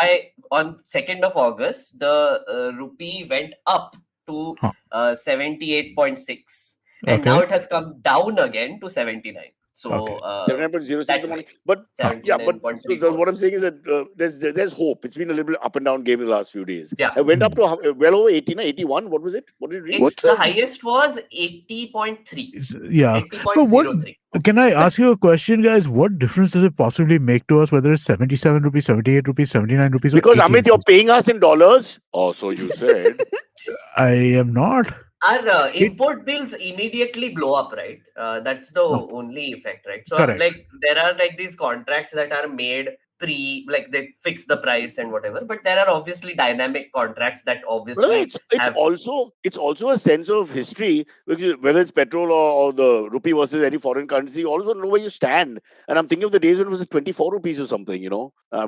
on 2nd of August, the rupee went up to 78.6, and now it has come down again to 79. So 79.06 in the morning. But what I'm saying is that there's hope. It's been a little bit up and down game in the last few days. Yeah, it went up to well over 81. What was it? What did it reach? The highest was 80.3. Yeah. 80.03. Can I ask you a question, guys? What difference does it possibly make to us whether it's 77 rupees, 78 rupees, 79 rupees? Because Amit, you're paying us in dollars. Oh, so you said. I am not. Our import bills immediately blow up, right? That's the only effect, right? So like there are like these contracts that are made like they fix the price and whatever, but there are obviously dynamic contracts that obviously it's also a sense of history, because whether it's petrol or the rupee versus any foreign currency, you also know where you stand. And I'm thinking of the days when it was 24 rupees or something, Why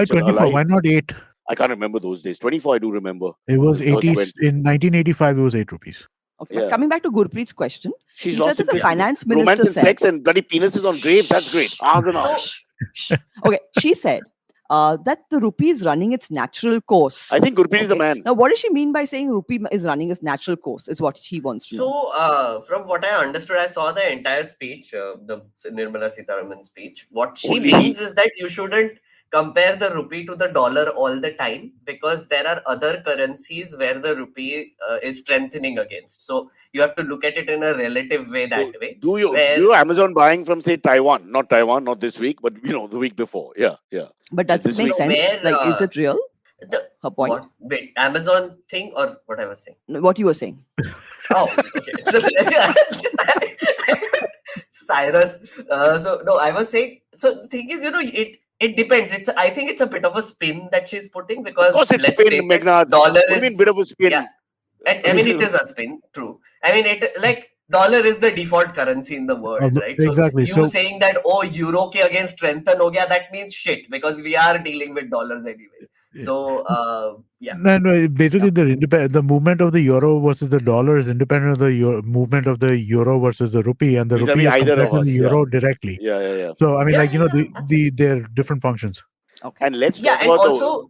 24? Alive. Why not 8? I can't remember those days. 24, I do remember. It was 80 in 1985. It was 8 rupees. Okay, but coming back to Gurpreet's question, she said that the finance minister romance and sex and bloody penises on graves. That's great. Hours and hours. Okay, she said that the rupee is running its natural course. I think Gurpreet is a man. Now, what does she mean by saying rupee is running its natural course? Is what she wants to know. So, from what I understood, I saw the entire speech, the Nirmala Sitharaman speech. What she means is that you shouldn't compare the rupee to the dollar all the time, because there are other currencies where the rupee is strengthening against. So you have to look at it in a relative way that way. Do you Amazon buying from, say, Taiwan? Not Taiwan, not this week, but the week before. Yeah. But does it make sense? Is it real? Her point. What? Wait, Amazon thing or what I was saying? What you were saying. Oh, okay. Cyrus. I was saying. So the thing is, it depends. I think it's a bit of a spin that she's putting, because of course it's spin, Meghnad. Dollar is a bit of a spin. Yeah. I mean, it is a spin. True. I mean, it like dollar is the default currency in the world, right? Exactly. So saying that euro ke against strengthen ho gaya, that means shit, because we are dealing with dollars anyway. So No, basically the movement of the euro versus the dollar is independent of the movement of the euro versus the rupee, and the rupee is compared to the euro directly. Yeah. So I mean, they're different functions. Okay. And let's talk about also.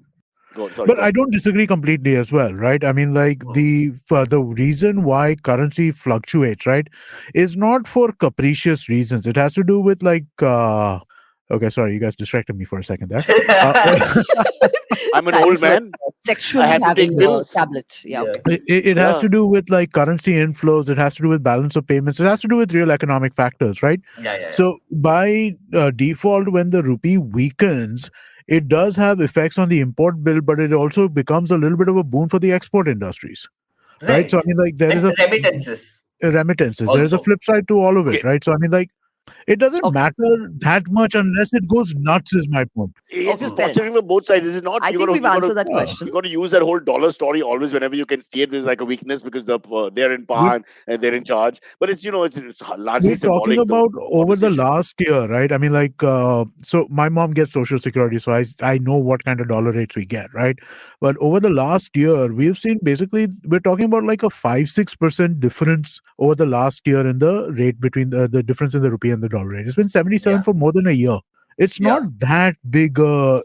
But I don't disagree completely as well, right? I mean, like the reason why currency fluctuates, right, is not for capricious reasons. It has to do with like. Okay, sorry, you guys distracted me for a second there. I'm an old man. Sexually having pills. Tablet. Yeah. It has to do with like currency inflows. It has to do with balance of payments. It has to do with real economic factors, right? Yeah. So by default, when the rupee weakens, it does have effects on the import bill, but it also becomes a little bit of a boon for the export industries, right? So I mean, like there is remittances. Also. There is a flip side to all of it, right? So I mean, like. It doesn't matter that much unless it goes nuts, is my point. It's just posturing from both sides, is it not? I think we've answered that question. You got to use that whole dollar story always whenever you can see it as like a weakness, because they're in power and they're in charge. But it's it's largely symbolic. We're talking about over the last year, right? I mean, like, so my mom gets Social Security, so I know what kind of dollar rates we get, right? But over the last year, we've seen basically, we're talking about like a 5-6% difference over the last year in the rate between the difference in the rupee and the dollar rate. It's been 77 for more than a year. It's not that big. It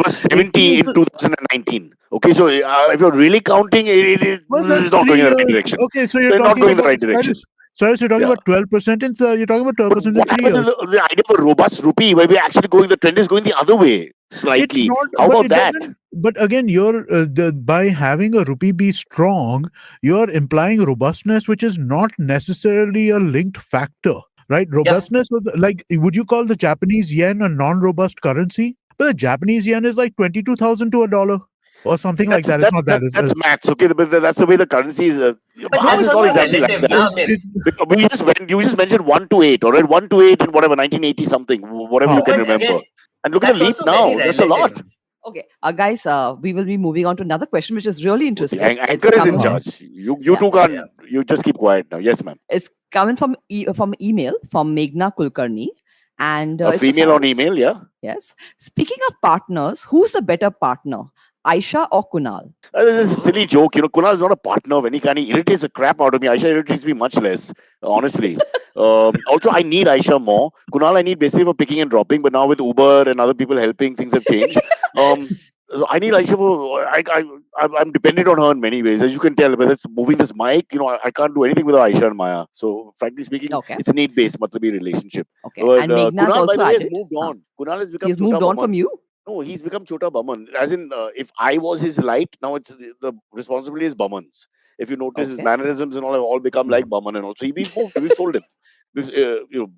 was 70 in 2019. Okay, so if you're really counting, it's not going in the right direction. Okay, so you're not going in the right direction. So you're talking about 12%. You're talking about 12% in 3 years. The idea of a robust rupee, where we're actually the trend is going the other way slightly. How about that? But again, by having a rupee be strong, you're implying robustness, which is not necessarily a linked factor. right? Robustness, like, would you call the Japanese yen a non-robust currency? But the Japanese yen is like 22,000 to $1 or something like that. It's not that. That's maths, okay? But that's the way the currency is. But Maths that's is not also exactly like relative, that. na, Amit. You just mentioned 1 to 8, all right? 1 to 8 in whatever 1980 something, whatever you can But remember. again, And look at the that's leap also very now. That's a lot. relative. Okay, guys, we will be moving on to another question, which is really interesting. Anchor is in charge. You two can't. You just keep quiet now. Yes, ma'am. It's coming from email from Meghnad Kulkarni, and a female on email. Yeah. Yes. Speaking of partners, who's the better partner, Aisha or Kunal? This is a silly joke. Kunal is not a partner of any kind. He irritates the crap out of me. Aisha irritates me much less, honestly. Also, I need Aisha more. Kunal, I need basically for picking and dropping, but now with Uber and other people helping, things have changed. So I need Aisha for. I'm dependent on her in many ways, as you can tell. Whether it's moving this mic, I can't do anything without Aisha and Maya. So frankly speaking, it's a need-based, matlabi relationship. Okay. But, and Kunal, by the way, has moved on. Kunal has become. He's moved on from you. No, he's become Chota Baman. As in, if I was his light, now it's the responsibility is Baman's. If you notice, his mannerisms and all have all become like Baman and all. So we've moved. We've sold him.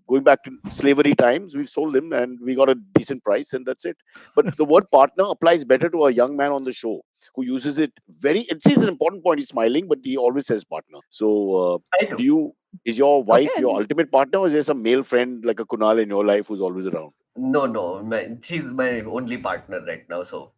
Going back to slavery times, we've sold him and we got a decent price, and that's it. But the word partner applies better to a young man on the show who uses it it's an important point. He's smiling, but he always says partner. So, is your wife your ultimate partner, or is there some male friend like a Kunal in your life who's always around? No, she's my only partner right now. So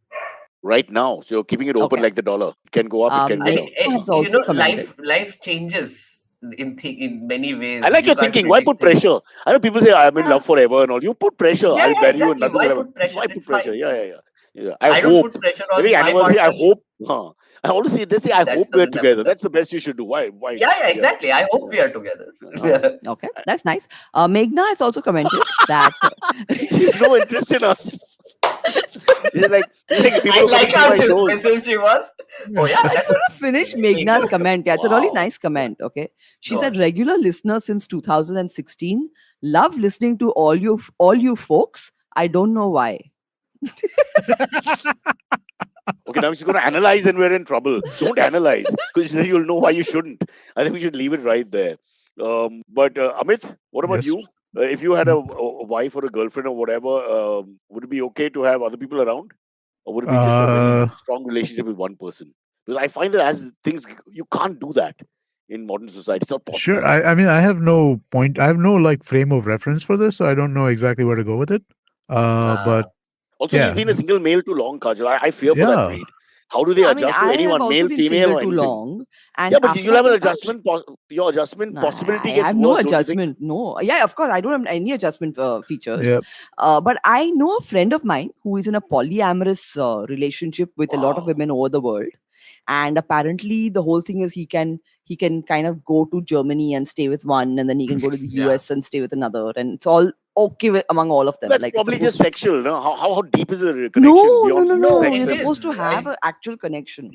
right now, so you're keeping it open like the dollar. It can go up, it can go down. Life changes in many ways. I like your thinking. Why put pressure? I know people say I'm in love forever and all. You put pressure. I'll marry you and nothing. Why put pressure? Yeah. I don't put pressure on every anniversary. I partnership. hope. I always say they say I hope we're together. That's the best you should do. Why? Yeah, exactly. I hope we are together. Okay, that's nice. Meghnad has also commented that she's no interest in us. like people I like how dismissive she was. Oh yeah, I should have finished Meghnad's comment. Yeah, it's a really nice comment. Okay, she said, regular listener since 2016. Love listening to all you folks. I don't know why. Okay, now she's going to analyze and we're in trouble. Don't analyze, because you'll know why you shouldn't. I think we should leave it right there. But Amit, what about you? If you had a wife or a girlfriend or whatever, would it be okay to have other people around? Or would it be just a very strong relationship with one person? Because I find that as things, you can't do that in modern society. It's not possible. Sure. I mean, I have no point. I have no frame of reference for this, so I don't know exactly where to go with it. But also, he's been a single male too long, Kajol. I fear for that breed. How do they adjust to anyone, male, female, or anything? Too long. And yeah, but you'll have an adjustment. Your adjustment possibility gets worse. I have no adjustment. No. Yeah, of course. I don't have any adjustment features. Yep. But I know a friend of mine who is in a polyamorous relationship with a lot of women over the world. And apparently the whole thing is he can kind of go to Germany and stay with one, and then he can go to the US and stay with another, and it's all okay among all of them. That's probably just sexual, no? How deep is the connection? No. You're supposed to have an actual connection.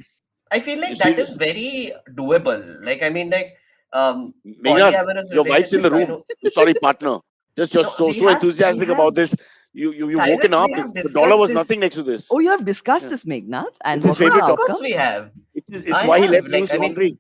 I feel like that is very doable. Like, I mean, like, Meghnad, your wife's in the room. Sorry, partner. Just so enthusiastic about this. You've woken up. The dollar was nothing next to this. Oh, you have discussed this, Meghnad? And it's his favorite topic. Of course we have. It's why he left news laundry.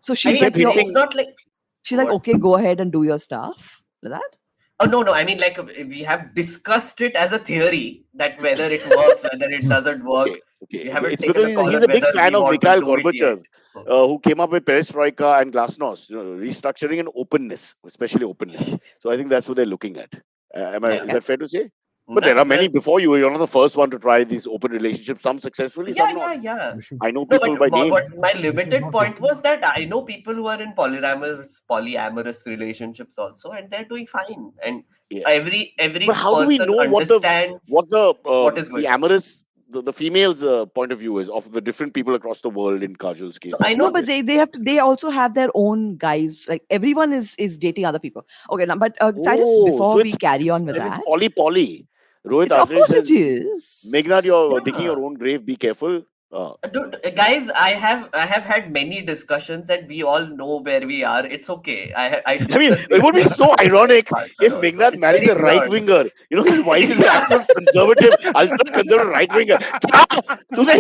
So she's it's not like... She's like, okay, go ahead and do your stuff. Like that? Oh, no. I mean, like, we have discussed it as a theory that whether it works, whether it doesn't work. Okay. It's because he's a big fan of Mikhail Gorbachev, who came up with perestroika and glasnost, restructuring and openness, especially openness. So I think that's what they're looking at. Is that fair to say? But there are many before you. You're not the first one to try these open relationships. Some successfully, some not. Yeah. I know people by name. My limited point was that I know people who are in polyamorous relationships also, and they're doing fine. And every but how do we know what the amorous the female's point of view is of the different people across the world in Kajol's case? I know, but they also have their own guys. Like everyone is dating other people. Okay, now, but Cyrus, before we carry on with that, it's poly. Rohit, of course it is. Meghnad, you're digging your own grave. Be careful. Dude, guys, I have had many discussions and we all know where we are. It's okay. I mean, discussed it would be this so ironic if also. Meghnad It's marries a very right weird. winger. You know, his wife is an actual conservative, ultra conservative right winger. क्या तूने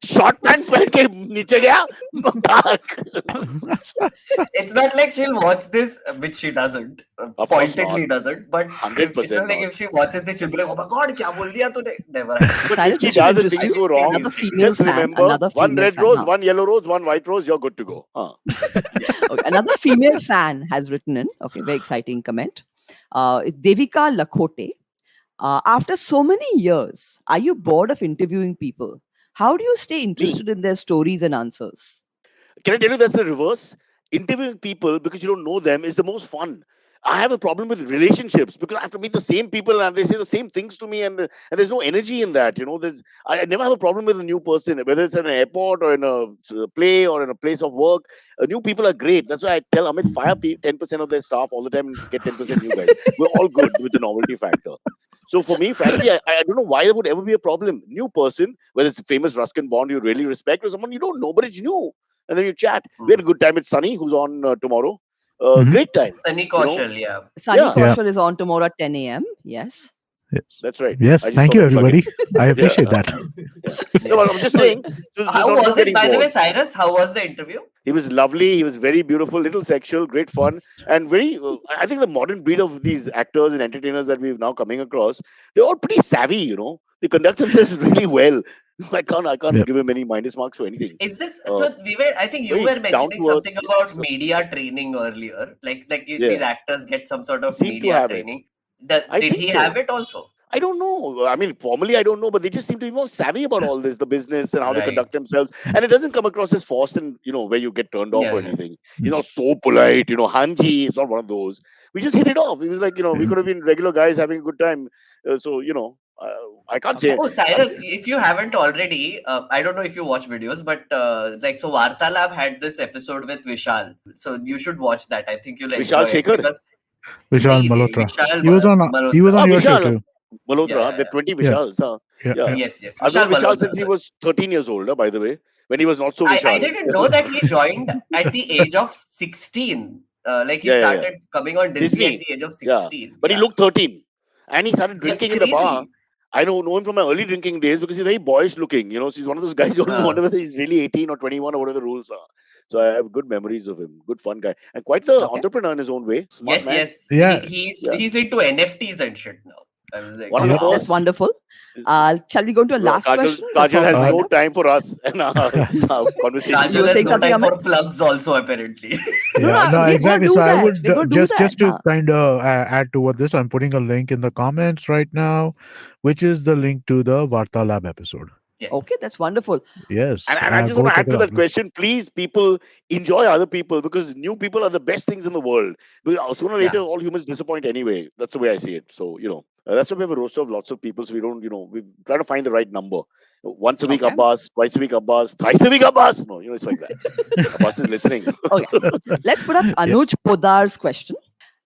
short pant पहन के नीचे गया? It's not like she'll watch this, which she doesn't. Of course not. Pointedly doesn't. But it's 100% not like not. if she watches this, she'll be like, "Oh my God, क्या बोल दिया तूने?" Never happened. But Cyrus, if she this should does and interest things you. go wrong, Another female just fan, remember another one female red fan. rose, one yellow rose, one white rose, you're good to go. Okay, another female fan has written in. Okay, very exciting comment. Devika Lakhote. After so many years, are you bored of interviewing people? How do you stay interested in their stories and answers? Can I tell you that's the reverse? Interviewing people because you don't know them is the most fun. I have a problem with relationships because I have to meet the same people and they say the same things to me, and there's no energy in that. You know, I never have a problem with a new person, whether it's at an airport or in a play or in a place of work. New people are great. That's why I tell Amit, fire 10% of their staff all the time and get 10% new guys. We're all good with the novelty factor. So for me, frankly, I don't know why there would ever be a problem. New person, whether it's a famous Ruskin Bond you really respect or someone you don't know, but it's new. And then you chat. We had a good time with Sunny, who's on tomorrow. Great time. Sunny Kaushal, yeah. Sunny Kaushal is on tomorrow at 10 a.m. Yes. That's right. Yes, thank you, everybody. I appreciate that. No, but I'm just saying. How was it, by the way, Cyrus? How was the interview? He was lovely. He was very beautiful, little sexual, great fun, and very. I think the modern breed of these actors and entertainers that we've now coming across, they're all pretty savvy. You know, they conduct themselves really well. I can't give him any minus marks or anything. Is this so? I think you were mentioning something about media training earlier. Like these actors get some sort of media training. Did he have it also? I don't know. I mean, formally, I don't know, but they just seem to be more savvy about all this, the business and how they conduct themselves. And it doesn't come across as forced and, where you get turned off or anything. He's not so polite, Hanji, it's not one of those. We just hit it off. It was like, we could have been regular guys having a good time. I can't say. Oh, Cyrus, if you haven't already, I don't know if you watch videos, but so Vartalab had this episode with Vishal. So you should watch that. I think you'll enjoy Vishal Shekhar? Vishal Malhotra. He was on your show too. Malhotra, the 20 Vishals. Yes. I've known Vishal since he was 13 years old, by the way, when he was not so Vishal. I didn't know that he joined at the age of 16. He started coming on Disney at the age of 16. But he looked 13. And he started drinking in the bar. I know him from my early drinking days because he's very boyish looking. So he's one of those guys you don't wonder whether he's really 18 or 21 or whatever the rules are. So I have good memories of him. Good fun guy. And quite the entrepreneur in his own way. Smart man. Yes. He's into NFTs and shit now. That's wonderful. Shall we go to a last question? Kajol has no time for us and our conversation. Kajol has no time for plugs also, apparently. No, exactly. So I would just to kind of add to what this, I'm putting a link in the comments right now, which is the link to the Vartalab episode. Yes. Okay, that's wonderful. Yes. And I just want to add to that question. Please, people, enjoy other people because new people are the best things in the world. Because sooner or later, all humans disappoint anyway. That's the way I see it. So, that's why we have a roster of lots of people. So we don't, we try to find the right number. Once a week, Abbas, twice a week, Abbas, thrice a week, Abbas. No, it's like that. Abbas is listening. Okay. Let's put up Anuj Podar's question.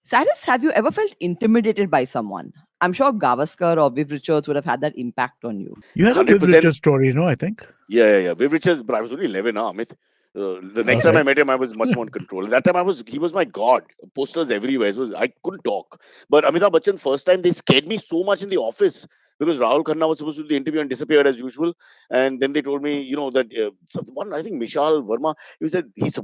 Cyrus, have you ever felt intimidated by someone? I'm sure Gavaskar or Viv Richards would have had that impact on you. You had a Viv Richards story, I think. Yeah. Viv Richards, but I was only 11, Amit. The next time I met him, I was much more in control. That time he was my god. Posters everywhere. I couldn't talk. But Amitabh Bachchan, first time, they scared me so much in the office because Rahul Khanna was supposed to do the interview and disappeared as usual. And then they told me, that one, I think Mishal Verma, he said he's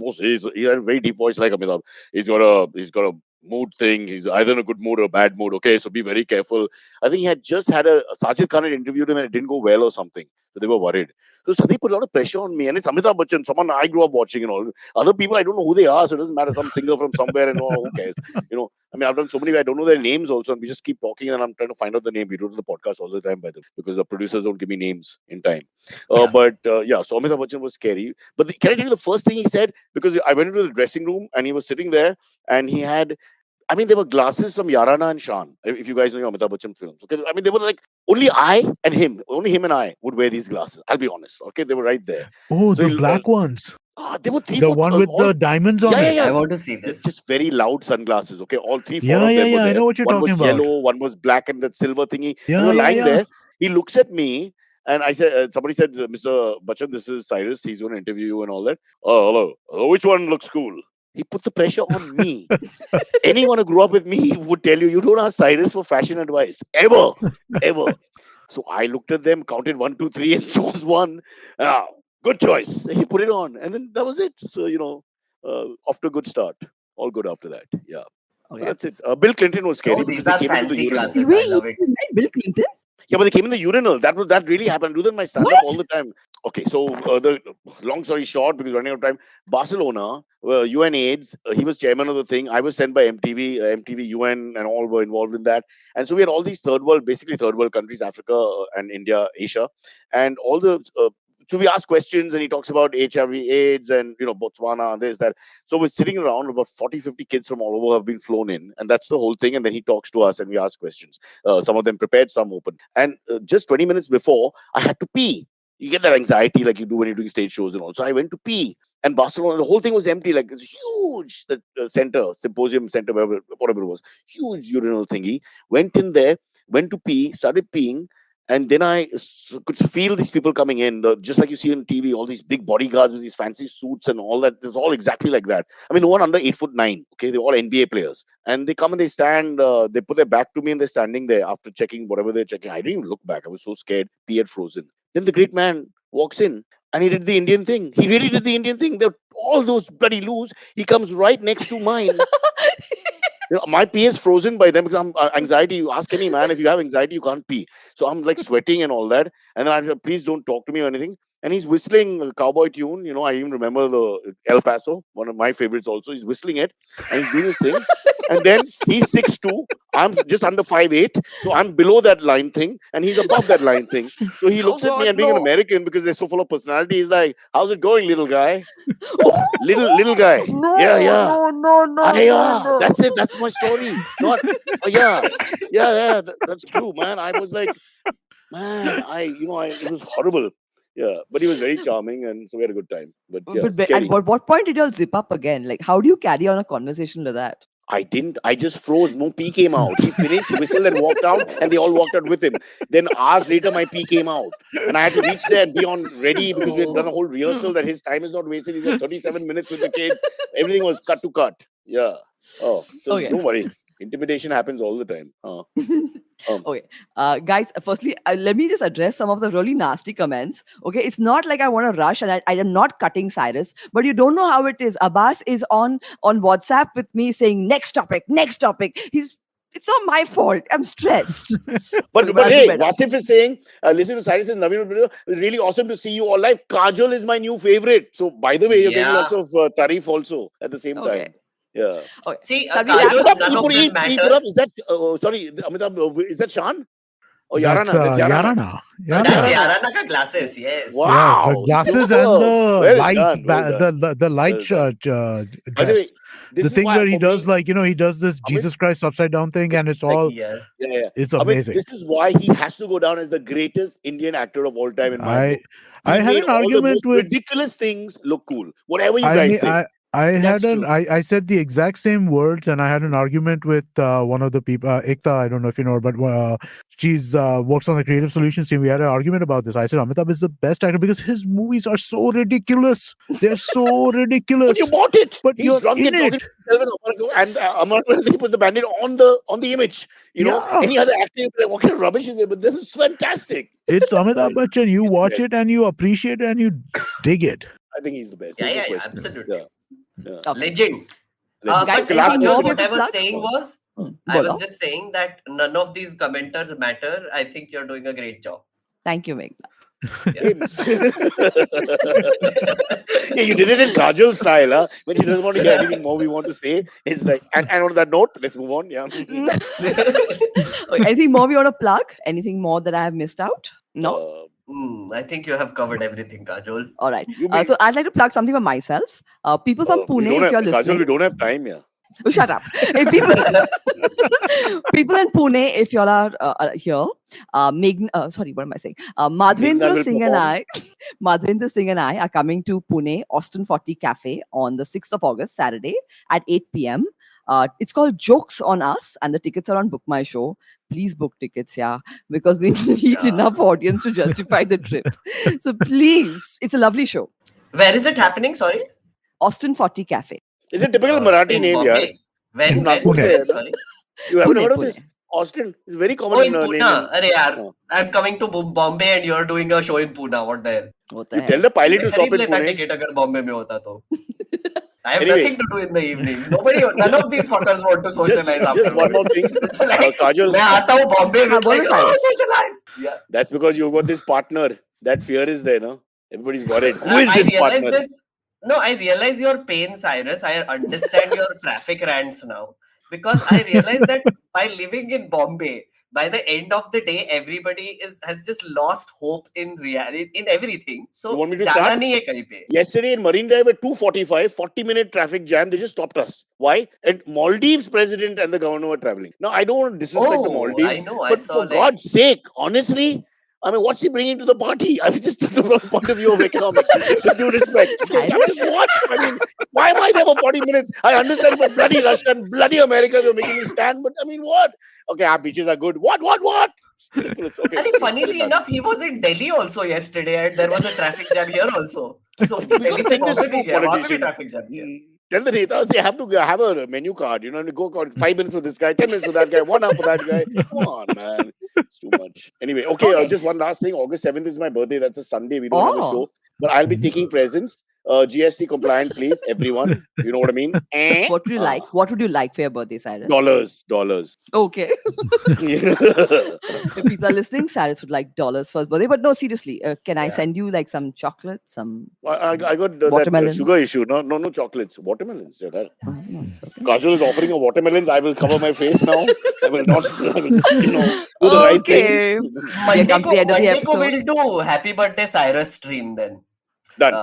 he had a very deep voice like Amitabh. He's got a mood thing. He's either in a good mood or a bad mood. Okay, so be very careful. I think he had just had Sajid Khan had interviewed him and it didn't go well or something. So they were worried. So suddenly put a lot of pressure on me. And it's Amitabh Bachchan, someone I grew up watching and all. Other people, I don't know who they are. So it doesn't matter. Some singer from somewhere and who cares? I've done so many, I don't know their names also. And we just keep talking and I'm trying to find out the name. We do it in the podcast all the time because the producers don't give me names in time. So Amitabh Bachchan was scary. But can I tell you the first thing he said? Because I went into the dressing room and he was sitting there and he had, there were glasses from Yarana and Shan, if you guys know your Amitabh Bachchan films. Okay, they were like, only him and I would wear these glasses. I'll be honest. Okay, they were right there. Oh, so the black ones. They were three. The one with the diamonds on it. Yeah. I want to see this. Just very loud sunglasses. Okay, all 3-4 of them were there. I know what you're one talking was about. Yellow, one was black, and that silver thingy. They were lying there. He looks at me And I said, somebody said, Mr. Bachchan, this is Cyrus. He's going to interview you and all that. Oh, hello. Which one looks cool? He put the pressure on me. Anyone who grew up with me would tell you don't ask Cyrus for fashion advice. Ever. Ever. So I looked at them, counted 1, 2, 3, and chose one. Good choice. He put it on. And then that was it. So, off to a good start. All good after that. Yeah. Okay. That's it. Bill Clinton was scary because they came into the urinal. I love it. Bill Clinton? Yeah, but they came in the urinal. That really happened. I do that in my stand-up all the time. Okay, so the long story short, because running out of time, Barcelona, UNAIDS, he was chairman of the thing. I was sent by MTV, UN, and all were involved in that. And so we had all these basically third world countries, Africa and India, Asia, and all the. So we ask questions and he talks about HIV, AIDS, and Botswana, this, that. So we're sitting around, about 40, 50 kids from all over have been flown in, and that's the whole thing. And then he talks to us and we ask questions. Some of them prepared, some open. And just 20 minutes before, I had to pee. You get that anxiety like you do when you're doing stage shows and all. So I went to pee. And Barcelona, the whole thing was empty, like this huge symposium center, whatever it was, huge urinal thingy. Went in there, went to pee, started peeing. And then I could feel these people coming in, just like you see on TV, all these big bodyguards with these fancy suits and all that. It's all exactly like that. I mean, no one under 8'9". Okay, they're all NBA players, and they come and they stand. They put their back to me and they're standing there after checking whatever they're checking. I didn't even look back. I was so scared. Pee had frozen. Then the great man walks in and he did the Indian thing. He really did the Indian thing. They're all those bloody loos. He comes right next to mine. My pee is frozen by them because I'm anxiety. You ask any man, if you have anxiety, you can't pee. So I'm like sweating and all that. And then I said, please don't talk to me or anything. And he's whistling a cowboy tune. I even remember the El Paso, one of my favorites also. He's whistling it and he's doing his thing. And then he's 6'2". I'm just under 5'8". So I'm below that line thing and he's above that line thing. So he looks at me, and being an American, because they're so full of personality, he's like, how's it going, little guy? little guy. No. That's it. That's my story. Not, that's true, man. I was like, man, it was horrible. Yeah, but he was very charming, and so we had a good time. But at what point did you all zip up again? Like, how do you carry on a conversation like that? I didn't. I just froze. No pee came out. He finished, whistled, and walked out, and they all walked out with him. Then hours later, my pee came out, and I had to reach there and be on ready because we had done a whole rehearsal that his time is not wasted. He's got 37 minutes with the kids. Everything was cut to cut. Yeah. Oh, so okay. Don't worry. Intimidation happens all the time. Okay. Guys, firstly, let me just address some of the really nasty comments. Okay. It's not like I want to rush and I am not cutting Cyrus, but you don't know how it is. Abbas is on WhatsApp with me saying, next topic. It's not my fault. I'm stressed. but hey, Wasif is saying, listen to Cyrus and Naveen, it's really awesome to see you all live. Kajol is my new favorite. So, by the way, you're getting lots of tarif also at the same time. Yeah. Okay. See, Kajol, none of them matter. Is that, sorry, Amitabh, is that Shan? Oh, Yarana. That's Yarana. That's Yarana ka glasses, yes. Wow. Yes, the glasses and the light dress. The thing where he does he does this Jesus Christ upside down thing, and it's all it's amazing. This is why he has to go down as the greatest Indian actor of all time in my book. I had an argument with ridiculous things look cool. Whatever you guys say. I said the exact same words, and I had an argument with one of the people, Ekta. I don't know if you know her, but she's works on the creative solutions team. We had an argument about this. I said Amitabh is the best actor because his movies are so ridiculous. They're so ridiculous. But you bought it. But he's drunk and and Amarnath was the bandit on the image. Any other actor, what kind of rubbish is there? But this is fantastic. It's Amitabh Bachchan. You watch it and you appreciate it and you dig it. I think he's the best. Yeah, absolutely. Yeah. Legend. Guys, what I was saying was, I was just saying that none of these commenters matter. I think you're doing a great job. Thank you, Meghnad. Yeah, you did it in Kajol style, huh? When she doesn't want to hear anything more we want to say. It's like, and on that note, let's move on. Yeah. Okay, anything more we want to plug? Anything more that I have missed out? No? I think you have covered everything, Kajol. All right. So I'd like to plug something for myself. People from Pune, if you're listening. Kajol, we don't have time here. Oh, shut up. People in Pune, if y'all are here, what am I saying? Madhvendra Singh and I are coming to Pune, Austin 40 Cafe on the 6th of August, Saturday at 8 p.m. It's called Jokes on Us, and the tickets are on Book My Show. Please book tickets, because we need enough audience to justify the trip. So please, it's a lovely show. Where is it happening? Sorry? Austin 40 Cafe. It's a typical Marathi name, Bombay. When? Sorry? You haven't heard of this? Austin is very common in Pune. Name. I'm coming to Bombay and you're doing a show in Pune. What the hell? You tell the pilot to stop in Pune. I have nothing to do in the evenings. None of these fuckers want to socialize after. Just one more thing. Kajol. Yeah. That's because you got this partner. That fear is there, no? Everybody's worried. Who is this partner? I realize your pain, Cyrus. I understand your traffic rants now. Because I realize that by living in Bombay, by the end of the day, everybody has just lost hope in reality, in everything. So, you want me to start? Yesterday in Marine Drive at 2:45, 40-minute traffic jam, they just stopped us. Why? And Maldives president and the governor were traveling. Now, I don't want to disrespect the Maldives, I know, but for God's sake, honestly, I mean, what's he bringing to the party? I mean, just from the point of view of economics, with due respect. Okay, I mean, what? I mean, why am I there for 40 minutes? I understand for bloody Russia and bloody America, you're making me stand, but I mean, what? Okay, our beaches are good. What? Ridiculous. Okay. I think, funnily enough, he was in Delhi also yesterday, and there was a traffic jam here also. So, Delhi traffic jam here. Tell the netas they have to have a menu card, and go 5 minutes for this guy, 10 minutes for that guy, 1 hour for that guy. Come on, man. It's too much. Anyway, okay. Just one last thing. August 7th is my birthday. That's a Sunday. We don't have a show. But I'll be taking presents. GST compliant, please, everyone. You know what I mean? What would you like? What would you like for your birthday, Cyrus? Dollars. Okay. If people are listening, Cyrus would like dollars for his birthday. But no, seriously, can I send you like some chocolates, some I got that sugar issue. No chocolates. Watermelons. Kajol is offering a watermelons. I will cover my face now. I will not. I will just, do the right thing. Monday we'll do Happy Birthday Cyrus stream then. Done.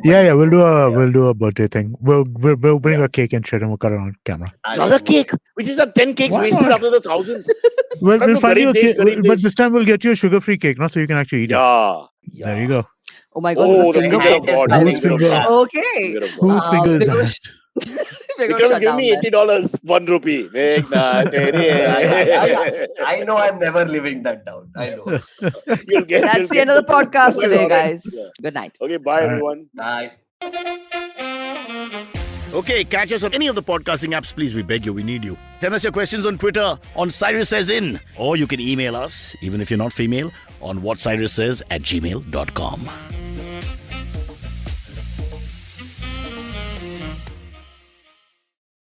We'll do a birthday thing. We'll bring a cake and share and we'll cut it on camera. Another cake, which is 10 cakes wasted after the 1,000th. We'll find you a cake, but this time we'll get you a sugar-free cake, so you can actually eat it. There you go. Oh my God! The finger of God. Whose finger? Okay. Whose finger is that? Vikram is giving me $80, 1 rupee. Meghnad. I know I'm never living that down. I know. That's the end of the podcast today, guys. Good night. Okay, bye everyone. Bye. Okay, catch us on any of the podcasting apps, please. We beg you, we need you. Send us your questions on Twitter on Cyrus Says In, or you can email us, even if you're not female, on whatcyrussays@gmail.com.